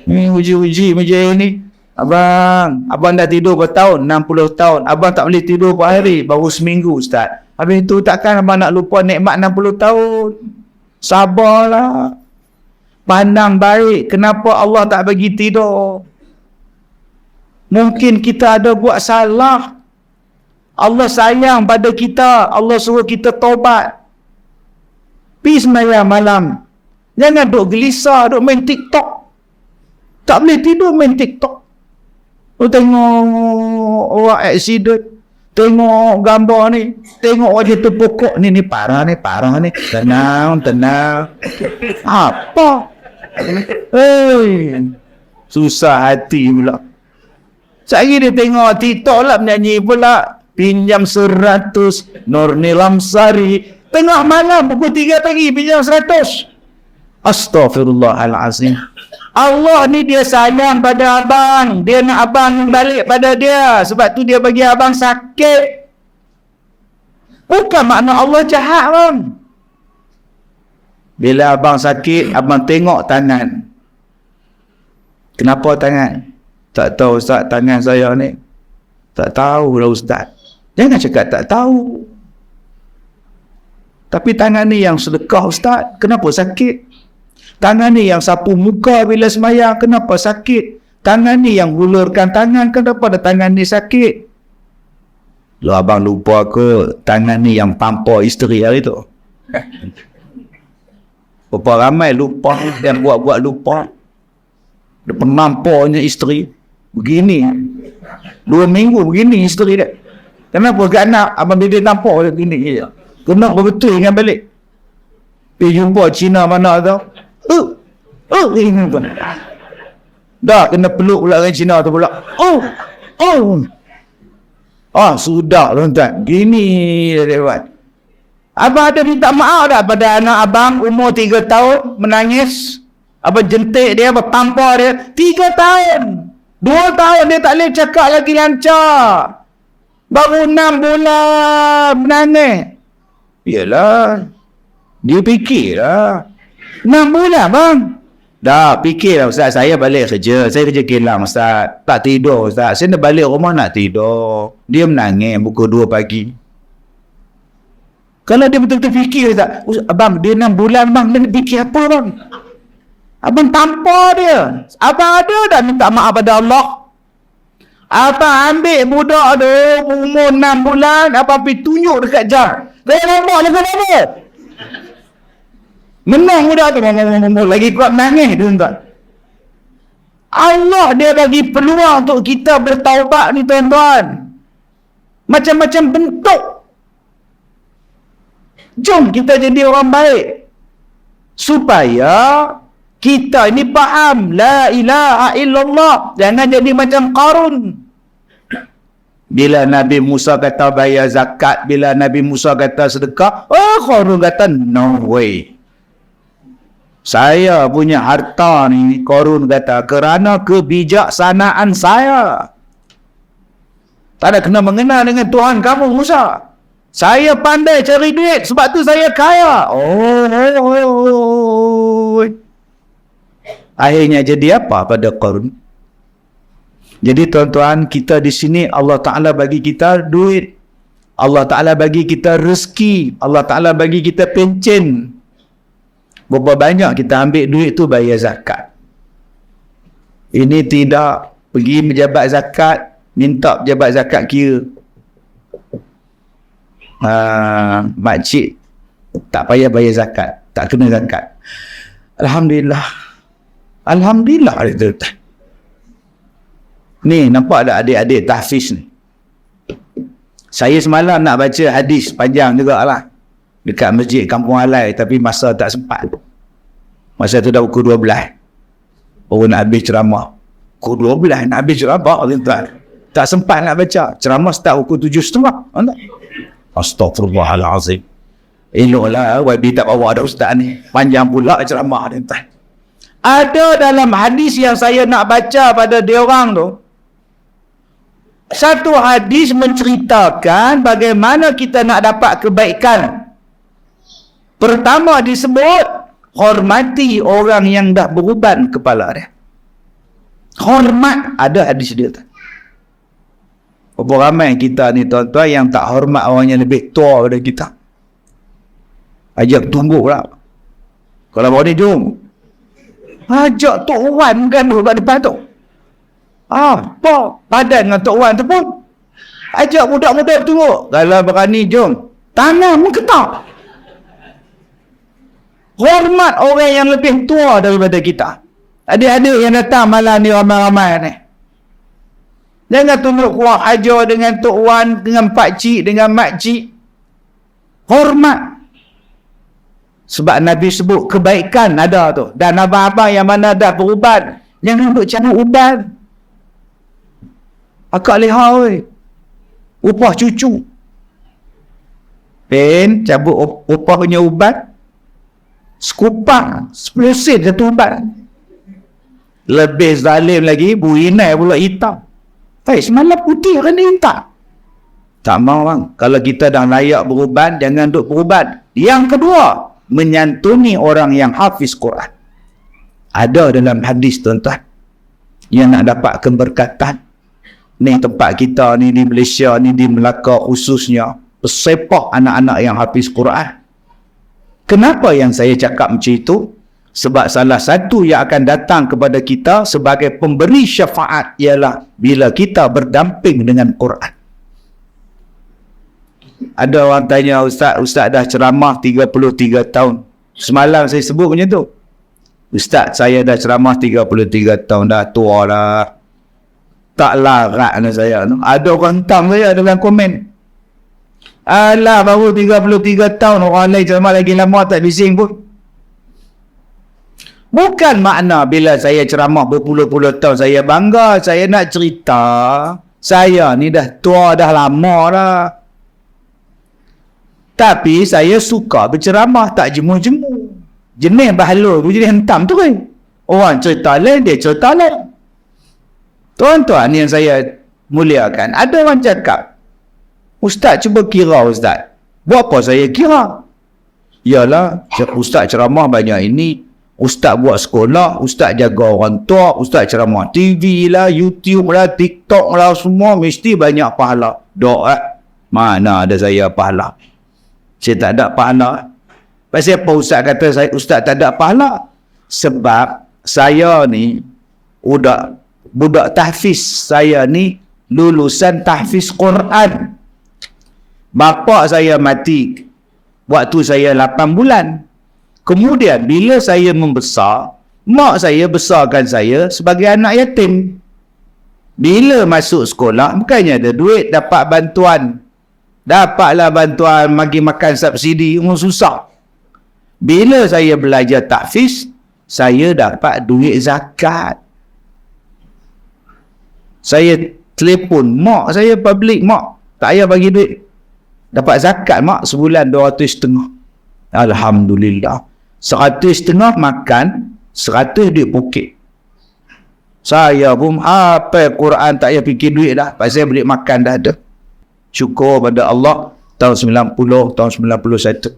Ni uji-uji macam ni. Abang dah tidur bertahun, 60 tahun. Abang tak boleh tidur per hari, baru seminggu Ustaz. Habis tu takkan abang nak lupa nikmat 60 tahun. Sabarlah. Pandang baik, kenapa Allah tak bagi tidur? Mungkin kita ada buat salah. Allah sayang pada kita. Allah suruh kita taubat. Pergi sembahyang malam. Jangan duk gelisah, duk main TikTok. Tak boleh tidur main TikTok. Tengok orang accident. Tengok gambar ni. Tengok wajah terpokok ni. Ni parah ni. Tenang. Apa? Susah hati pula. Sekali dia tengok TikTok lah, menyanyi pula. Pinjam 100 Nur Nilam Sari. Tengah malam pukul 3 pagi pinjam 100. Astaghfirullahalazim. Allah ni dia sayang pada abang. Dia nak abang balik pada dia. Sebab tu dia bagi abang sakit. Bukan makna Allah jahat bang. Bila abang sakit, abang tengok tangan. Kenapa tangan? Tak tahu Ustaz, tangan saya ni. Tak tahu lah Ustaz. Jangan cakap tak tahu. Tapi tangan ni yang sedekah Ustaz, kenapa sakit? Tangan ni yang sapu muka bila semayang, kenapa sakit? Tangan ni yang hulurkan tangan, kenapa ada tangan ni sakit? Lo abang lupa ke tangan ni yang pampar isteri hari tu? Berapa ramai lupa, yang buat-buat lupa. Dia penamparnya isteri. Begini. 2 minggu begini isteri dia. Kenapa ke anak abang bila dia nampak dia begini je. Kena betul dengan balik. Pergi jumpa Cina mana tau. Ini pun. Dah kena peluk pula dengan Cina tu pula. Sudah tuan-tuan. Gini dia buat. Abang ada minta maaf dah pada anak abang umur 3 tahun menangis. Abang jentik dia, abang tampar dia. 3 tahun. 2 tahun dia tak boleh cakap lagi lancar. Baru 6 bulan menangis. Yalah. Dia fikirlah. 6 bulan bang. Dah fikirlah Ustaz, saya balik kerja. Saya kerja kilang Ustaz. Tak tidur Ustaz. Saya nak balik rumah nak tidur. Dia menangis pukul 2 pagi. Kalau dia betul-betul fikir Ustaz. Abang dia 6 bulan bang. Dia fikir apa bang? Abang tampar dia. Abang ada dah minta maaf pada Allah. Abang ambil budak tu umur 6 bulan. Abang pergi tunjuk dekat jam. Saya nampak dia kenapa? Menang budak tu. Lagi kuat menangis tuan-tuan. Allah dia bagi peluang untuk kita bertaubat ni tuan-tuan. Macam-macam bentuk. Jom kita jadi orang baik. Supaya kita ini faham. La ilaha illallah. Jangan jadi macam Qarun. Bila Nabi Musa kata bayar zakat, bila Nabi Musa kata sedekah, Qarun kata no way. Saya punya harta ni, Qarun kata, kerana kebijaksanaan saya. Tak ada kena mengena dengan Tuhan kamu Musa. Saya pandai cari duit, sebab tu saya kaya. Akhirnya jadi apa pada Qarun? Jadi tuan-tuan, kita di sini Allah Ta'ala bagi kita duit. Allah Ta'ala bagi kita rezeki. Allah Ta'ala bagi kita pencen. Berapa banyak kita ambil duit tu bayar zakat. Ini tidak pergi pejabat zakat, minta pejabat zakat kira. Makcik tak payah bayar zakat, tak kena zakat. Alhamdulillah. Alhamdulillah. Ni nampak tak adik-adik tahfiz ni? Saya semalam nak baca hadis panjang jugalah dekat masjid Kampung Alai, tapi masa tak sempat. Masa tu dah pukul 12. Baru nak habis ceramah. Pukul 12 nak habis ceramah, tuan. Tak sempat nak baca. Ceramah start pukul 7.30. Astaghfirullahalazim. Eloklah YB tak bawa ada ustaz ni. Panjang pula ceramah, tuan. Ada dalam hadis yang saya nak baca pada dia orang tu. Satu hadis menceritakan bagaimana kita nak dapat kebaikan. Pertama disebut, hormati orang yang dah beruban kepala dia. Hormat, ada hadis dia tu. Berapa ramai kita ni tuan-tuan yang tak hormat orang yang lebih tua daripada kita. Ajak tumbuk lah. Kalau bawa ni jom. Ajak Tok Wan kan kat depan tu. Apa? Padan dengan Tok Wan tu pun. Ajak budak-budak tunggu. Kalau berani jom. Tangan mengketak. Hormat orang yang lebih tua daripada kita. Adik-adik yang datang malam ni ramai-ramai ni. Jangan tunjuk kuah ajar dengan Tok Wan, dengan Pak Cik, dengan Mak Cik. Hormat. Sebab Nabi sebut kebaikan ada tu. Dan abang-abang yang mana dah berubat, jangan duk cari ubat. Akak leha weh. Upah cucu. Pen cabut upah punya ubat. Sekupang 10 sen satu ubat. Lebih zalim lagi, Bu Inai pula hitam. Semalam putih kan dia hitam. Tak mau bang. Kalau kita dah layak berubat, jangan duk berubat. Yang kedua, menyantuni orang yang hafiz Quran. Ada dalam hadis tuan-tuan yang nak dapat keberkatan. Ni tempat kita ni di Malaysia ni, di Melaka khususnya, pesepah anak-anak yang hafiz Quran. Kenapa yang saya cakap macam itu? Sebab salah satu yang akan datang kepada kita sebagai pemberi syafaat ialah bila kita berdamping dengan Quran. Ada orang tanya, Ustaz dah ceramah 33 tahun. Semalam saya sebut macam tu. Ustaz, saya dah ceramah 33 tahun, dah tua dah. Tak larat dengan saya. Ada orang hentam saya dalam komen. Alah, baru 33 tahun, orang lain ceramah lagi lama tak bising pun. Bukan makna bila saya ceramah berpuluh-puluh tahun saya bangga. Saya nak cerita, saya ni dah tua, dah lama dah. Tapi saya suka berceramah, tak jemu-jemu. Jenis bahalul, jadi hentam tu kan. Orang cerita lain, dia cerita lain. Tuan-tuan yang saya muliakan, ada orang cakap, Ustaz cuba kira Ustaz. Buat apa saya kira? Yalah, Ustaz ceramah banyak ini, Ustaz buat sekolah, Ustaz jaga orang tua, Ustaz ceramah TV lah, YouTube lah, TikTok lah, semua mesti banyak pahala. Doa, mana ada saya pahala? Saya tak ada pahala. Pasal apa Ustaz kata saya Ustaz tak ada pahala? Sebab saya ni budak tahfiz. Saya ni lulusan tahfiz Quran. Bapa saya mati waktu saya 8 bulan. Kemudian bila saya membesar, mak saya besarkan saya sebagai anak yatim. Bila masuk sekolah, bukannya ada duit, dapat bantuan. Dapatlah bantuan bagi makan subsidi, susah. Bila saya belajar tahfiz, saya dapat duit zakat. Saya telefon mak saya, public, mak, tak payah bagi duit. Dapat zakat mak sebulan 200 setengah. Alhamdulillah. 100 setengah makan, 100 duit poket. Saya pun hafal Quran, tak payah fikir duit dah. Pasal beli makan dah ada. Syukur pada Allah. Tahun 90, tahun 91.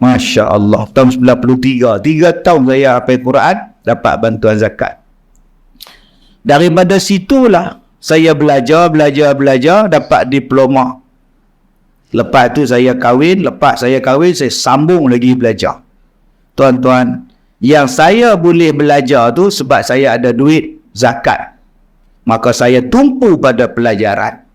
Masya Allah. Tahun 93. 3 tahun saya hafal Quran, dapat bantuan zakat. Daripada situlah saya belajar, dapat diploma. Lepas tu saya kahwin, saya sambung lagi belajar. Tuan-tuan, yang saya boleh belajar tu sebab saya ada duit zakat. Maka saya tumpu pada pelajaran.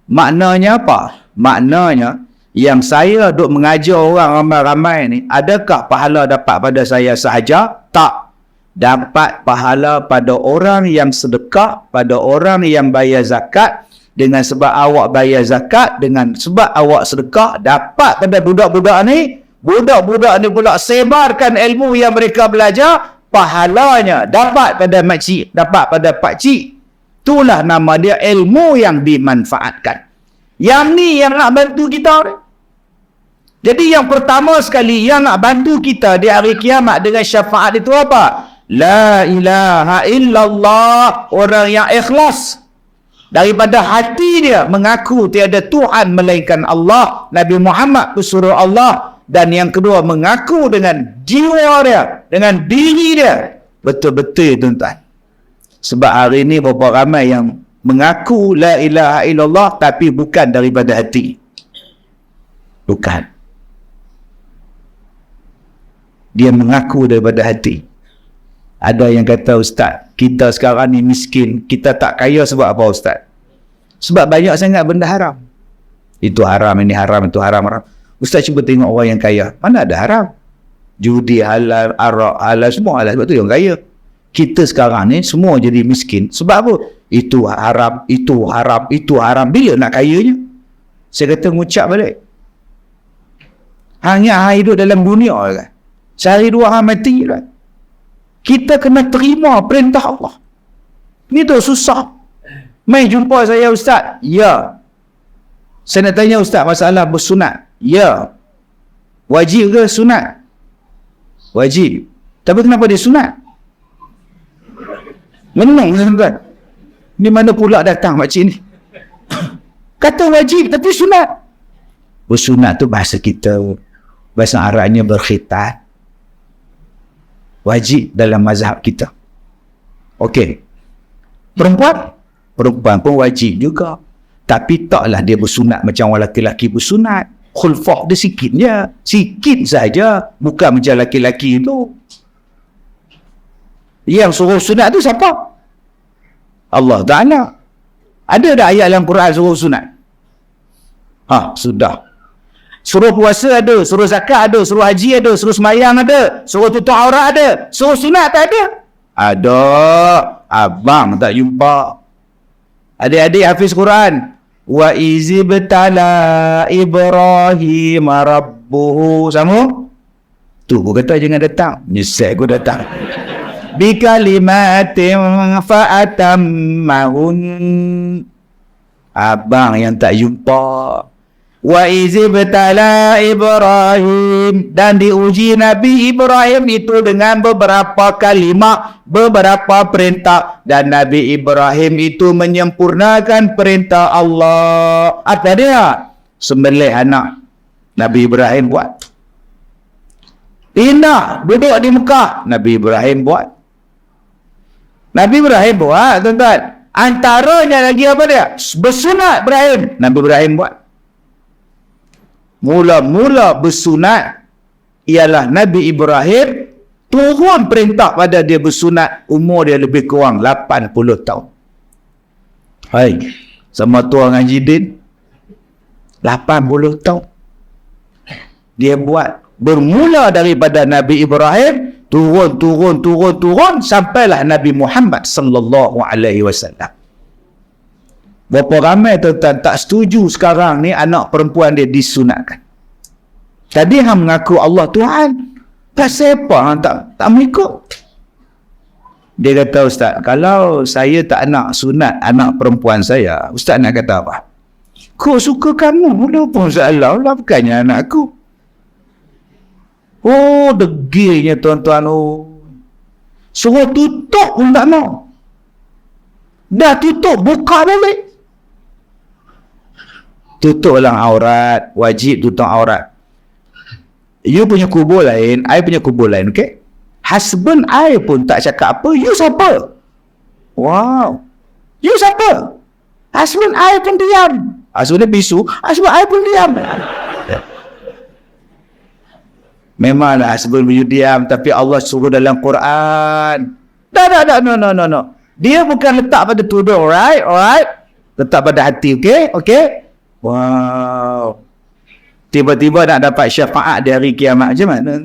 Maknanya apa? Maknanya, yang saya duk mengajar orang ramai-ramai ni, adakah pahala dapat pada saya sahaja? Tak. Dapat pahala pada orang yang sedekah, pada orang yang bayar zakat. Dengan sebab awak bayar zakat, dengan sebab awak sedekah, dapat pada budak-budak ni. Budak-budak ni pula sebarkan ilmu yang mereka belajar, pahalanya dapat pada makcik, dapat pada pakcik. Itulah nama dia ilmu yang dimanfaatkan. Yang ni yang nak bantu kita ni. Jadi yang pertama sekali yang nak bantu kita di hari kiamat dengan syafaat itu apa? La ilaha illallah. Orang yang ikhlas daripada hati dia mengaku tiada Tuhan melainkan Allah, Nabi Muhammad pesuruh Allah. Dan yang kedua, mengaku dengan jiwa dia, dengan diri dia. Betul-betul, tuan-tuan. Sebab hari ini berapa ramai yang mengaku la ilaha illallah tapi bukan daripada hati. Bukan. Dia mengaku daripada hati. Ada yang kata, Ustaz, kita sekarang ni miskin, kita tak kaya sebab apa, Ustaz? Sebab banyak sangat benda haram. Itu haram, ini haram, itu haram. Ustaz cuba tengok orang yang kaya. Mana ada haram? Judi halal, arak halal, semua halal. Sebab tu yang kaya. Kita sekarang ni semua jadi miskin. Sebab apa? Itu haram, itu haram, itu haram. Bila nak kayanya? Saya kata ngucap balik. Hanya hidup dalam dunia kan. Sehari dua hari mati kan. Kita kena terima perintah Allah. Ni tu susah. Mai jumpa saya, Ustaz. Ya. Saya nak tanya Ustaz masalah bersunat. Ya. Wajib ke sunat? Wajib. Tapi kenapa dia sunat? Menang, tuan-tuan. Ni mana pula datang makcik ni? Kata wajib tapi sunat. Bersunat tu bahasa kita. Bahasa Arabnya berkhitan. Wajib dalam mazhab kita. Okey. Perempuan pun wajib juga. Tapi taklah dia bersunat macam orang lelaki bersunat. Khulfah dia sikit saja, bukan macam laki-laki itu. Yang suruh sunat tu siapa? Allah Ta'ala. Ada tak ayat dalam Quran suruh sunat? Sudah. Suruh puasa ada, suruh zakat ada, suruh haji ada, suruh semayang ada, suruh tutup aurat ada, suruh sunat tak ada? Ada. Abang tak jumpa. Adik-adik hafiz Quran. Wa izibtala Ibrahim rabbuhu. Sama? Tu aku kata jangan datang. Nyesek aku datang. Bi kalimatin fa'atammahun. Abang yang tak jumpa. Wa izibtala Ibrahim, dan diuji Nabi Ibrahim itu dengan beberapa kalimat, beberapa perintah, dan Nabi Ibrahim itu menyempurnakan perintah Allah. Apa dia? Sembelih anak. Nabi Ibrahim buat. Pindah duduk di Mekah. Nabi Ibrahim buat. Nabi Ibrahim buat, tuan-tuan. Antaranya lagi apa dia? Bersunat Ibrahim. Nabi Ibrahim buat. Mula-mula bersunat ialah Nabi Ibrahim, turun perintah pada dia bersunat, umur dia lebih kurang 80 tahun. Hai, sama Tuan Haji Din 80 tahun dia buat. Bermula daripada Nabi Ibrahim, turun sampailah Nabi Muhammad sallallahu alaihi wasallam. Berapa ramai tuan-tuan tak setuju sekarang ni anak perempuan dia disunatkan. Tadi hang mengaku Allah Tuhan, pasal apa hang tak mengikut? Dia kata, Ustaz, kalau saya tak nak sunat anak perempuan saya, Ustaz nak kata apa? Kau suka kamu, dah pun salah lah, bukannya anak aku. Oh, degilnya tuan-tuan. Oh, suruh tutup pun tak mau. Dah tutup, buka balik. Tutuplah aurat, wajib tutup aurat. You punya kubur lain, I punya kubur lain, okey? Husband I pun tak cakap apa, you siapa? Wow. You siapa? Husband I pun diam. Husband dia bisu, husband I pun diam. Memanglah husband you diam, tapi Allah suruh dalam Quran. No. Dia bukan letak pada tudung, alright? Letak pada hati, okey? Wow. Tiba-tiba nak dapat syafaat di hari kiamat macam mana?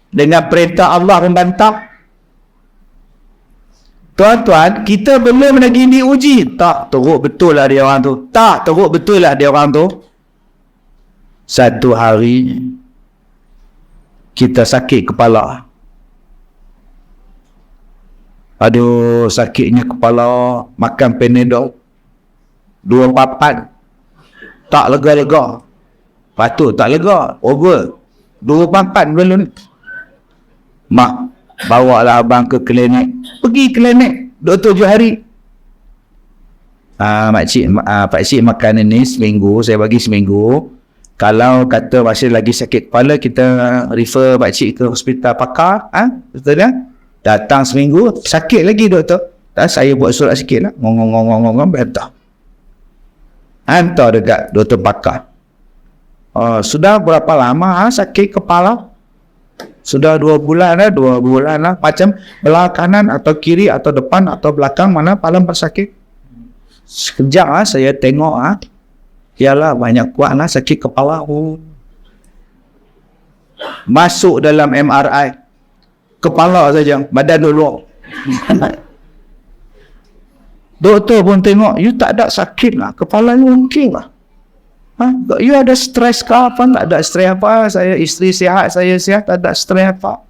Dengan perintah Allah membantah. Tuan-tuan, kita belum lagi diuji. Tak teruk betul lah dia orang tu. Satu hari kita sakit kepala. Aduh, sakitnya kepala, makan Panadol 2 papat. Tak lega-lega. Patut tak lega. Over. 2 papat belum. Mak, bawa lah abang ke klinik. Pergi klinik. Dr. Johari. Pakcik makan ni seminggu. Saya bagi seminggu. Kalau kata masih lagi sakit kepala, kita refer pakcik ke hospital pakar. Betul tak? Datang seminggu. Sakit lagi doktor. Tak, saya buat surat sikit lah. Ngomong. Bentah. Hantar dekat doktor pakar. Sudah berapa lama sakit kepala? Sudah 2 bulan lah. Macam belah kanan atau kiri atau depan atau belakang, mana paling bersakit? Sekejap saya tengok Yalah, banyak kuat lah sakit kepala. Masuk dalam MRI. Kepala saja, badan dulu. Doktor pun tengok, you tak ada sakit lah, kepala you mungkin lah. You ada stres ke apa? Tak ada stres apa. Saya isteri sihat, saya sihat, tak ada stres apa.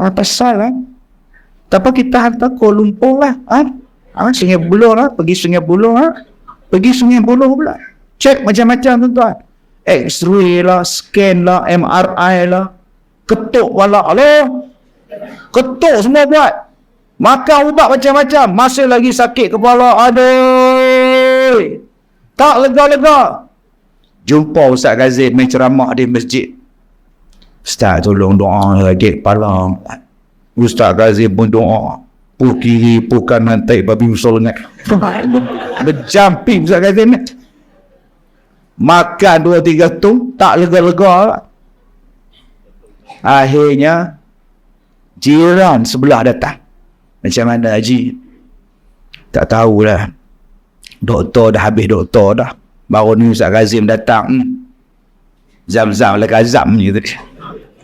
Pasal lah. Tapi kita hantar Kuala Lumpur lah. Sungai Buloh lah. Pergi Sungai Buloh lah. Pergi Sungai Buloh pula. Cek macam-macam tuan-tuan. X-ray lah, scan lah, MRI lah. Ketuk pala. Ketuk semua buat. Makan ubat macam-macam. Masih lagi sakit kepala. Aduh. Tak lega-lega. Jumpa Ustaz Ghazil main ceramah di masjid. Ustaz tolong doa lagi kepala. Ustaz Ghazil pun doa. Pul kiri, pul kanan, taik babi usul nak. Berjumping Ustaz Ghazil ni. Makan 2-3 tung. Tak lega-lega. Akhirnya jiran sebelah datang. Macam mana Haji? Tak tahulah. Doktor dah habis doktor dah. Baru ni Ustaz Kazim datang. Zam-zam lah kazam ni tadi.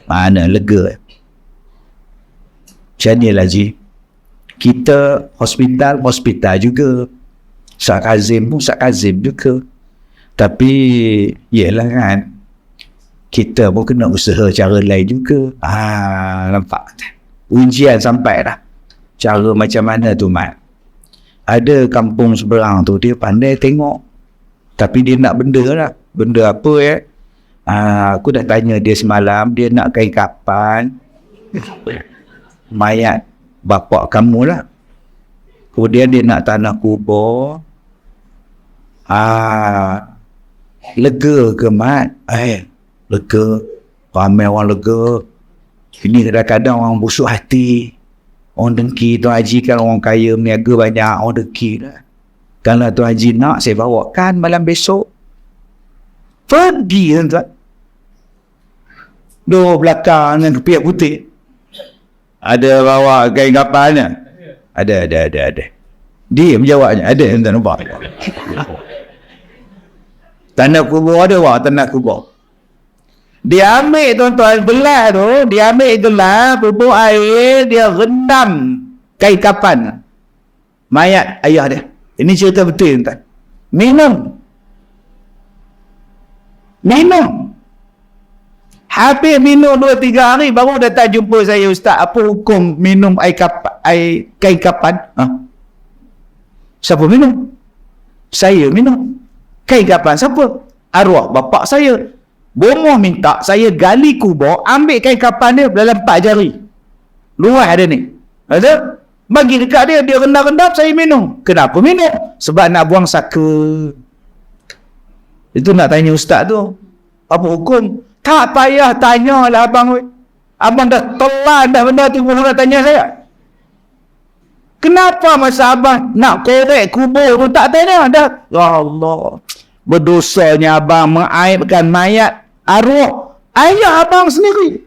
Mana lega. Macam ni lah Haji. Kita hospital juga. Ustaz Kazim pun Ustaz Kazim juga. Tapi yelah kan, kita pun kena usaha cara lain juga. Nampak? Ujian sampai dah. Cara macam mana tu Mat? Ada kampung seberang tu, dia pandai tengok. Tapi dia nak benda lah. Benda apa aku dah tanya dia semalam, dia nak kain kapan mayat bapak kamu lah. Kemudian dia nak tanah kubur. Lega ke Mat? Lega. Ramai orang lega. Ini kadang-kadang orang busuk hati. Orang dengki. Tuan Haji kan orang kaya, meniaga banyak. Orang dengki lah. Kalau Tuan Haji nak, saya bawakan malam besok. Pergi tuan-tuan. Dua belakang dengan kepiak putih. Ada bawa kain kapalnya? Ada. Dia menjawabnya. Ada tuan-tuan nampak. Tanah kubur ada tanah kubur. Dia ambil tuan-tuan gelas tu, dia ambil gelas, bubuk air, dia rendam kain kapan mayat ayah dia. Ini cerita betul tuan. Minum. Habis minum 2-3 hari baru datang jumpa saya, Ustaz, apa hukum minum air kain kapan? Siapa minum? Saya minum. Kain kapan siapa? Arwah bapak saya. Bomoh minta saya gali kubur, ambil kain kapan dia dalam 4 jari. Luas ada ni. Ada? Bagi dekat dia, dia rendam-rendam, saya minum. Kenapa minum? Sebab nak buang saka. Itu nak tanya Ustaz tu. Apa hukum? Tak payah tanya lah abang. Abang dah telan dah benda tu, belum nak tanya saya. Kenapa masa abang nak korek kubur tu tak tanya dah? Ya Allah. Berdosanya abang mengaibkan mayat arwah ayah abang sendiri.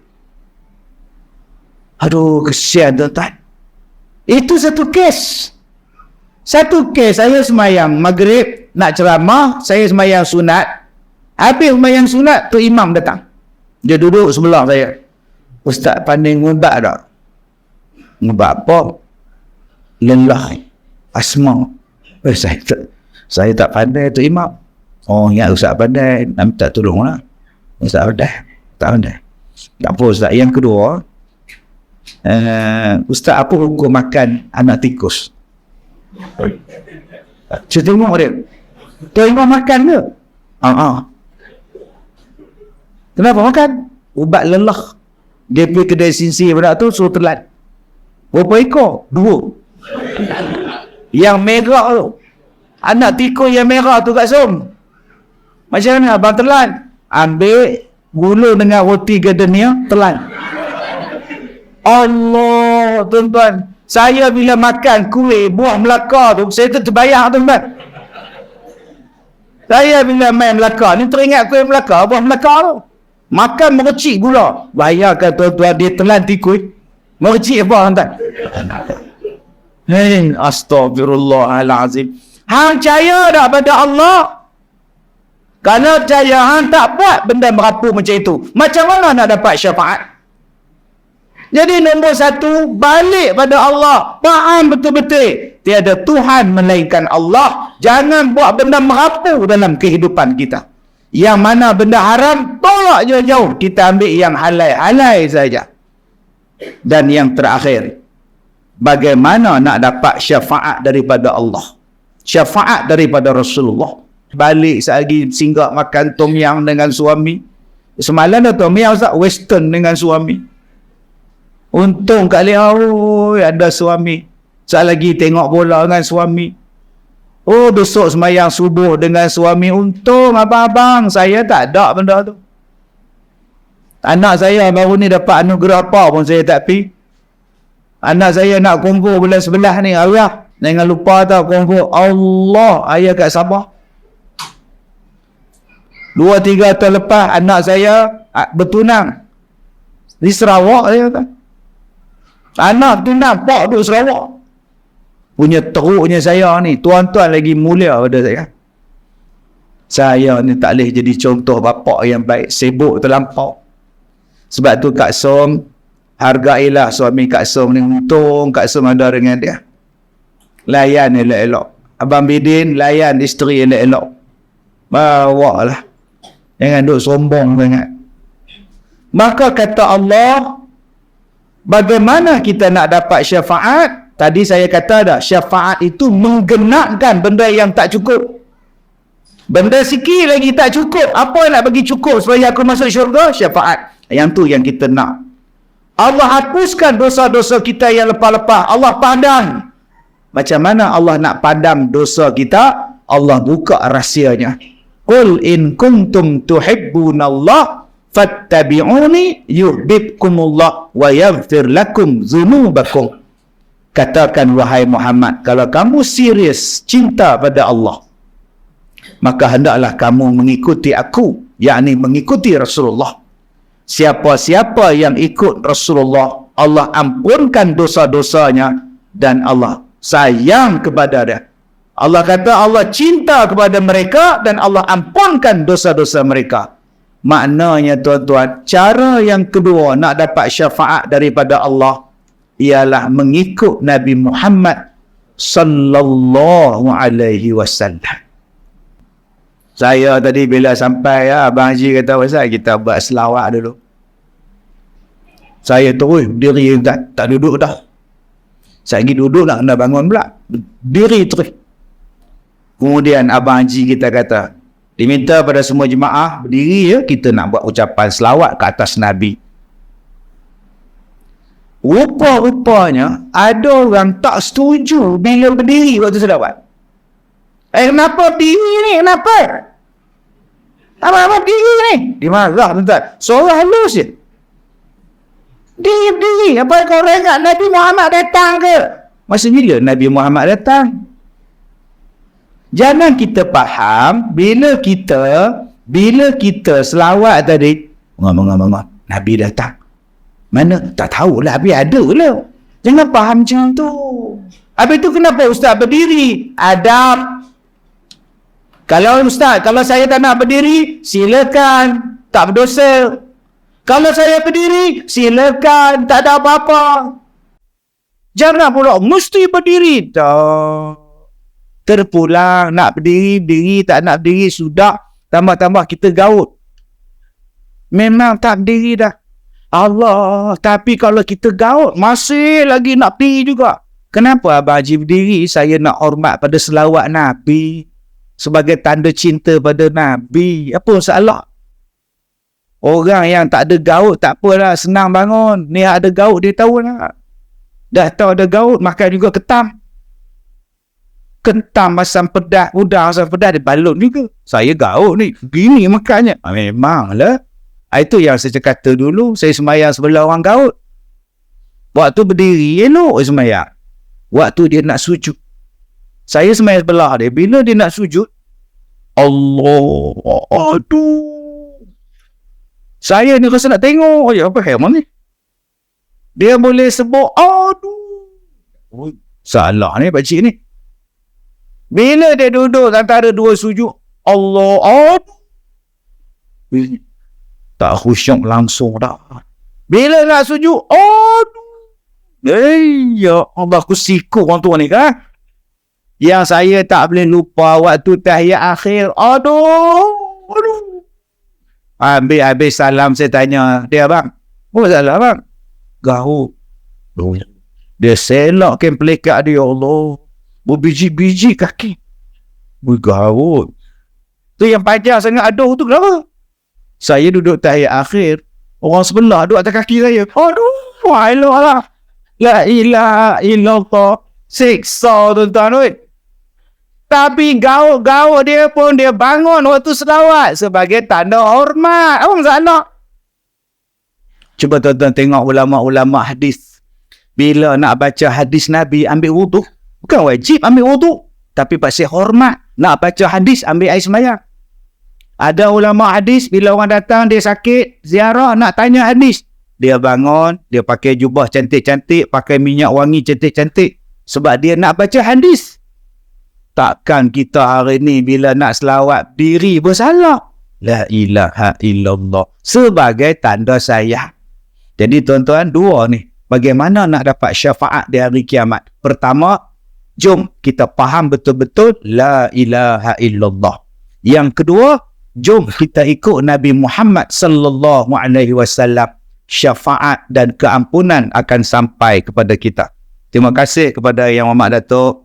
Aduh, kesian tuan-tuan. Itu satu kes. Saya semayang maghrib nak ceramah, saya semayang sunat. Habis semayang sunat tu imam datang. Dia duduk sebelah saya. Ustaz pandai ngubak tak? Ngubak apa? Lelah. Asma. Saya tak pandai tu imam. Oh, ingat Ustaz pandai, nak minta tolong lah. Ustaz pandai. Tak pandai. Tak apa Ustaz. Yang kedua, Ustaz, apa hukum makan anak tikus? Saya tengok dia. Dia imam makan ke? Kenapa makan? Ubat lelah. Dia pergi kedai sinsi pada tu, suruh telan. Berapa ekor? 2. Yang merah tu. Anak tikus yang merah tu kat som. Macam mana abang telan? Ambil gula dengan roti gardenia, telan. Allah, tuan-tuan. Saya bila makan kuih buah Melaka tu, saya terbayang tuan-tuan. Saya bila main Melaka ni teringat kuih Melaka, buah Melaka tu. Makan mercik gula. Bayangkan tuan-tuan, dia telan tikus. Mercik apa tuan-tuan? Astagfirullahalazim. Hang percaya tak pada Allah? Kalau percaya, hang tak buat benda merapu macam itu, macam mana nak dapat syafaat? Jadi nombor 1, balik pada Allah. Faham betul-betul tiada Tuhan melainkan Allah. Jangan buat benda merapu dalam kehidupan kita. Yang mana benda haram, tolak jauh-jauh. Kita ambil yang halal-halal saja. Dan yang terakhir, bagaimana nak dapat syafaat daripada Allah? Syafaat daripada Rasulullah. Balik lagi singgah makan tom yum dengan suami. Semalam dah tom yum western dengan suami. Untung kali ada suami. Saat lagi tengok bola dengan suami. Oh, besok semayang subuh dengan suami. Untung abang-abang, saya tak ada benda tu. Anak saya baru ni dapat anugerah apa pun saya tak pergi. Anak saya nak kumpul bulan 11 ni, ayah. Jangan lupa tau kumpul. Allah, ayah kat Sabah. 2-3 tahun lepas anak saya bertunang di Sarawak. Saya kata anak tunang pak duduk Sarawak. Punya teruknya saya ni, tuan-tuan lagi mulia pada saya. Saya ni tak boleh jadi contoh bapa yang baik, sibuk terlampau. Sebab tu Kak Som, hargailah suami Kak Som ni. Untung Kak Som ada dengan dia. Layan elok-elok. Abang Bidin layan isteri elok-elok. Bawa lah. Jangan duk sombong sangat. Maka kata Allah, bagaimana kita nak dapat syafaat? Tadi saya kata dah, syafaat itu menggenapkan benda yang tak cukup. Benda sikit lagi tak cukup. Apa yang nak bagi cukup supaya aku masuk syurga? Syafaat. Yang tu yang kita nak. Allah hapuskan dosa-dosa kita yang lepas-lepas. Allah padam. Macam mana Allah nak padam dosa kita? Allah buka rahsianya. Qul in kuntum tuhibbunallah fattabi'uni yuhibbukumullah wa yaghfir lakum dzunubakum. Katakan wahai Muhammad, kalau kamu serius cinta pada Allah, maka hendaklah kamu mengikuti aku, yakni mengikuti Rasulullah. Siapa-siapa yang ikut Rasulullah, Allah ampunkan dosa-dosanya dan Allah sayang kepada dia. Allah kata Allah cinta kepada mereka dan Allah ampunkan dosa-dosa mereka. Maknanya tuan-tuan, cara yang kedua nak dapat syafaat daripada Allah ialah mengikut Nabi Muhammad sallallahu alaihi wasallam. Saya tadi bila sampai Abang Haji kata pasal kita buat selawat dulu. Saya terus berdiri, tak duduk dah. Saya pergi duduk nak kena bangun pula. Diri terus. Kemudian Abang Haji kita kata, diminta pada semua jemaah berdiri ya, kita nak buat ucapan selawat ke atas Nabi. Rupa-rupanya ada orang tak setuju bila berdiri waktu selawat. Kenapa berdiri ni? Kenapa? Apa berdiri ni? Dia marah tuan-tuan. Seorang halus je. Berdiri. Apa kau ingat Nabi Muhammad datang ke? Masa bila Nabi Muhammad datang? Jangan kita faham bila kita selawat tadi, Nabi datang. Mana? Tak tahulah, Nabi ada lah. Jangan faham macam tu. Habis tu kenapa ustaz berdiri? Adab. Kalau ustaz, kalau saya tak nak berdiri, silakan, tak berdosa. Kalau saya berdiri, silakan, tak ada apa-apa. Jangan pula mesti berdiri. Tak. Terpulang, nak berdiri, tak nak berdiri, sudah. Tambah-tambah kita gaut. Memang tak berdiri dah. Allah, tapi kalau kita gaut, masih lagi nak berdiri juga. Kenapa Abang Haji berdiri? Saya nak hormat pada selawat Nabi. Sebagai tanda cinta pada Nabi. Apa masalah? Orang yang tak ada gaut, tak apalah, senang bangun. Ni ada gaut, dia tahu lah. Dah tahu ada gaut, makan juga ketam. Ketam asam pedas, udang asam pedas, dia balut juga. Saya gaut ni, gini makannya. Memanglah. Itu yang saya kata dulu, saya semayang sebelah orang gaut. Waktu berdiri, elok semayang. Waktu dia nak sujud. Saya semayang sebelah dia. Bila dia nak sujud, Allah, aduh. Saya ni rasa nak tengok. Ya, apa heran ni? Dia boleh sebut, aduh. Salah ni pakcik ni. Bila dia duduk antara dua sujud, Allah, aduh. Tak khusyuk langsung dah. Bila nak sujud, aduh. Ya Allah, aku siku orang tua ni kan. Yang saya tak boleh lupa waktu tahiyat akhir. Aduh. Habis salam saya tanya dia, bang, apa salah bang? Gaut. Dia selakkan pelikat dia, Allah. Berbiji-biji kaki. Gaut. Tu yang panjang sangat, aduh tu kenapa? Saya duduk tahiyat akhir. Orang sebelah duduk atas kaki saya. Aduh. Wah, lah. La ilaha illallah. Siksa tuan-tuan. Tapi gaut-gaut dia pun dia bangun waktu selawat sebagai tanda hormat. Apa masalah? Cuba tuan-tuan tengok ulama-ulama hadis. Bila nak baca hadis Nabi ambil wudu. Bukan wajib ambil wudu. Tapi pasal hormat. Nak baca hadis ambil air sembahyang. Ada ulama hadis bila orang datang dia sakit, ziarah nak tanya hadis. Dia bangun, dia pakai jubah cantik-cantik, pakai minyak wangi cantik-cantik. Sebab dia nak baca hadis. Takkan kita hari ni bila nak selawat diri bersalah. La ilaha illallah. Sebagai tanda sayang. Jadi tuan-tuan, dua ni. Bagaimana nak dapat syafaat di hari kiamat? Pertama, jom kita faham betul-betul la ilaha illallah. Yang kedua, jom kita ikut Nabi Muhammad sallallahu alaihi wasallam. Syafaat dan keampunan akan sampai kepada kita. Terima kasih kepada Yang Amat Datuk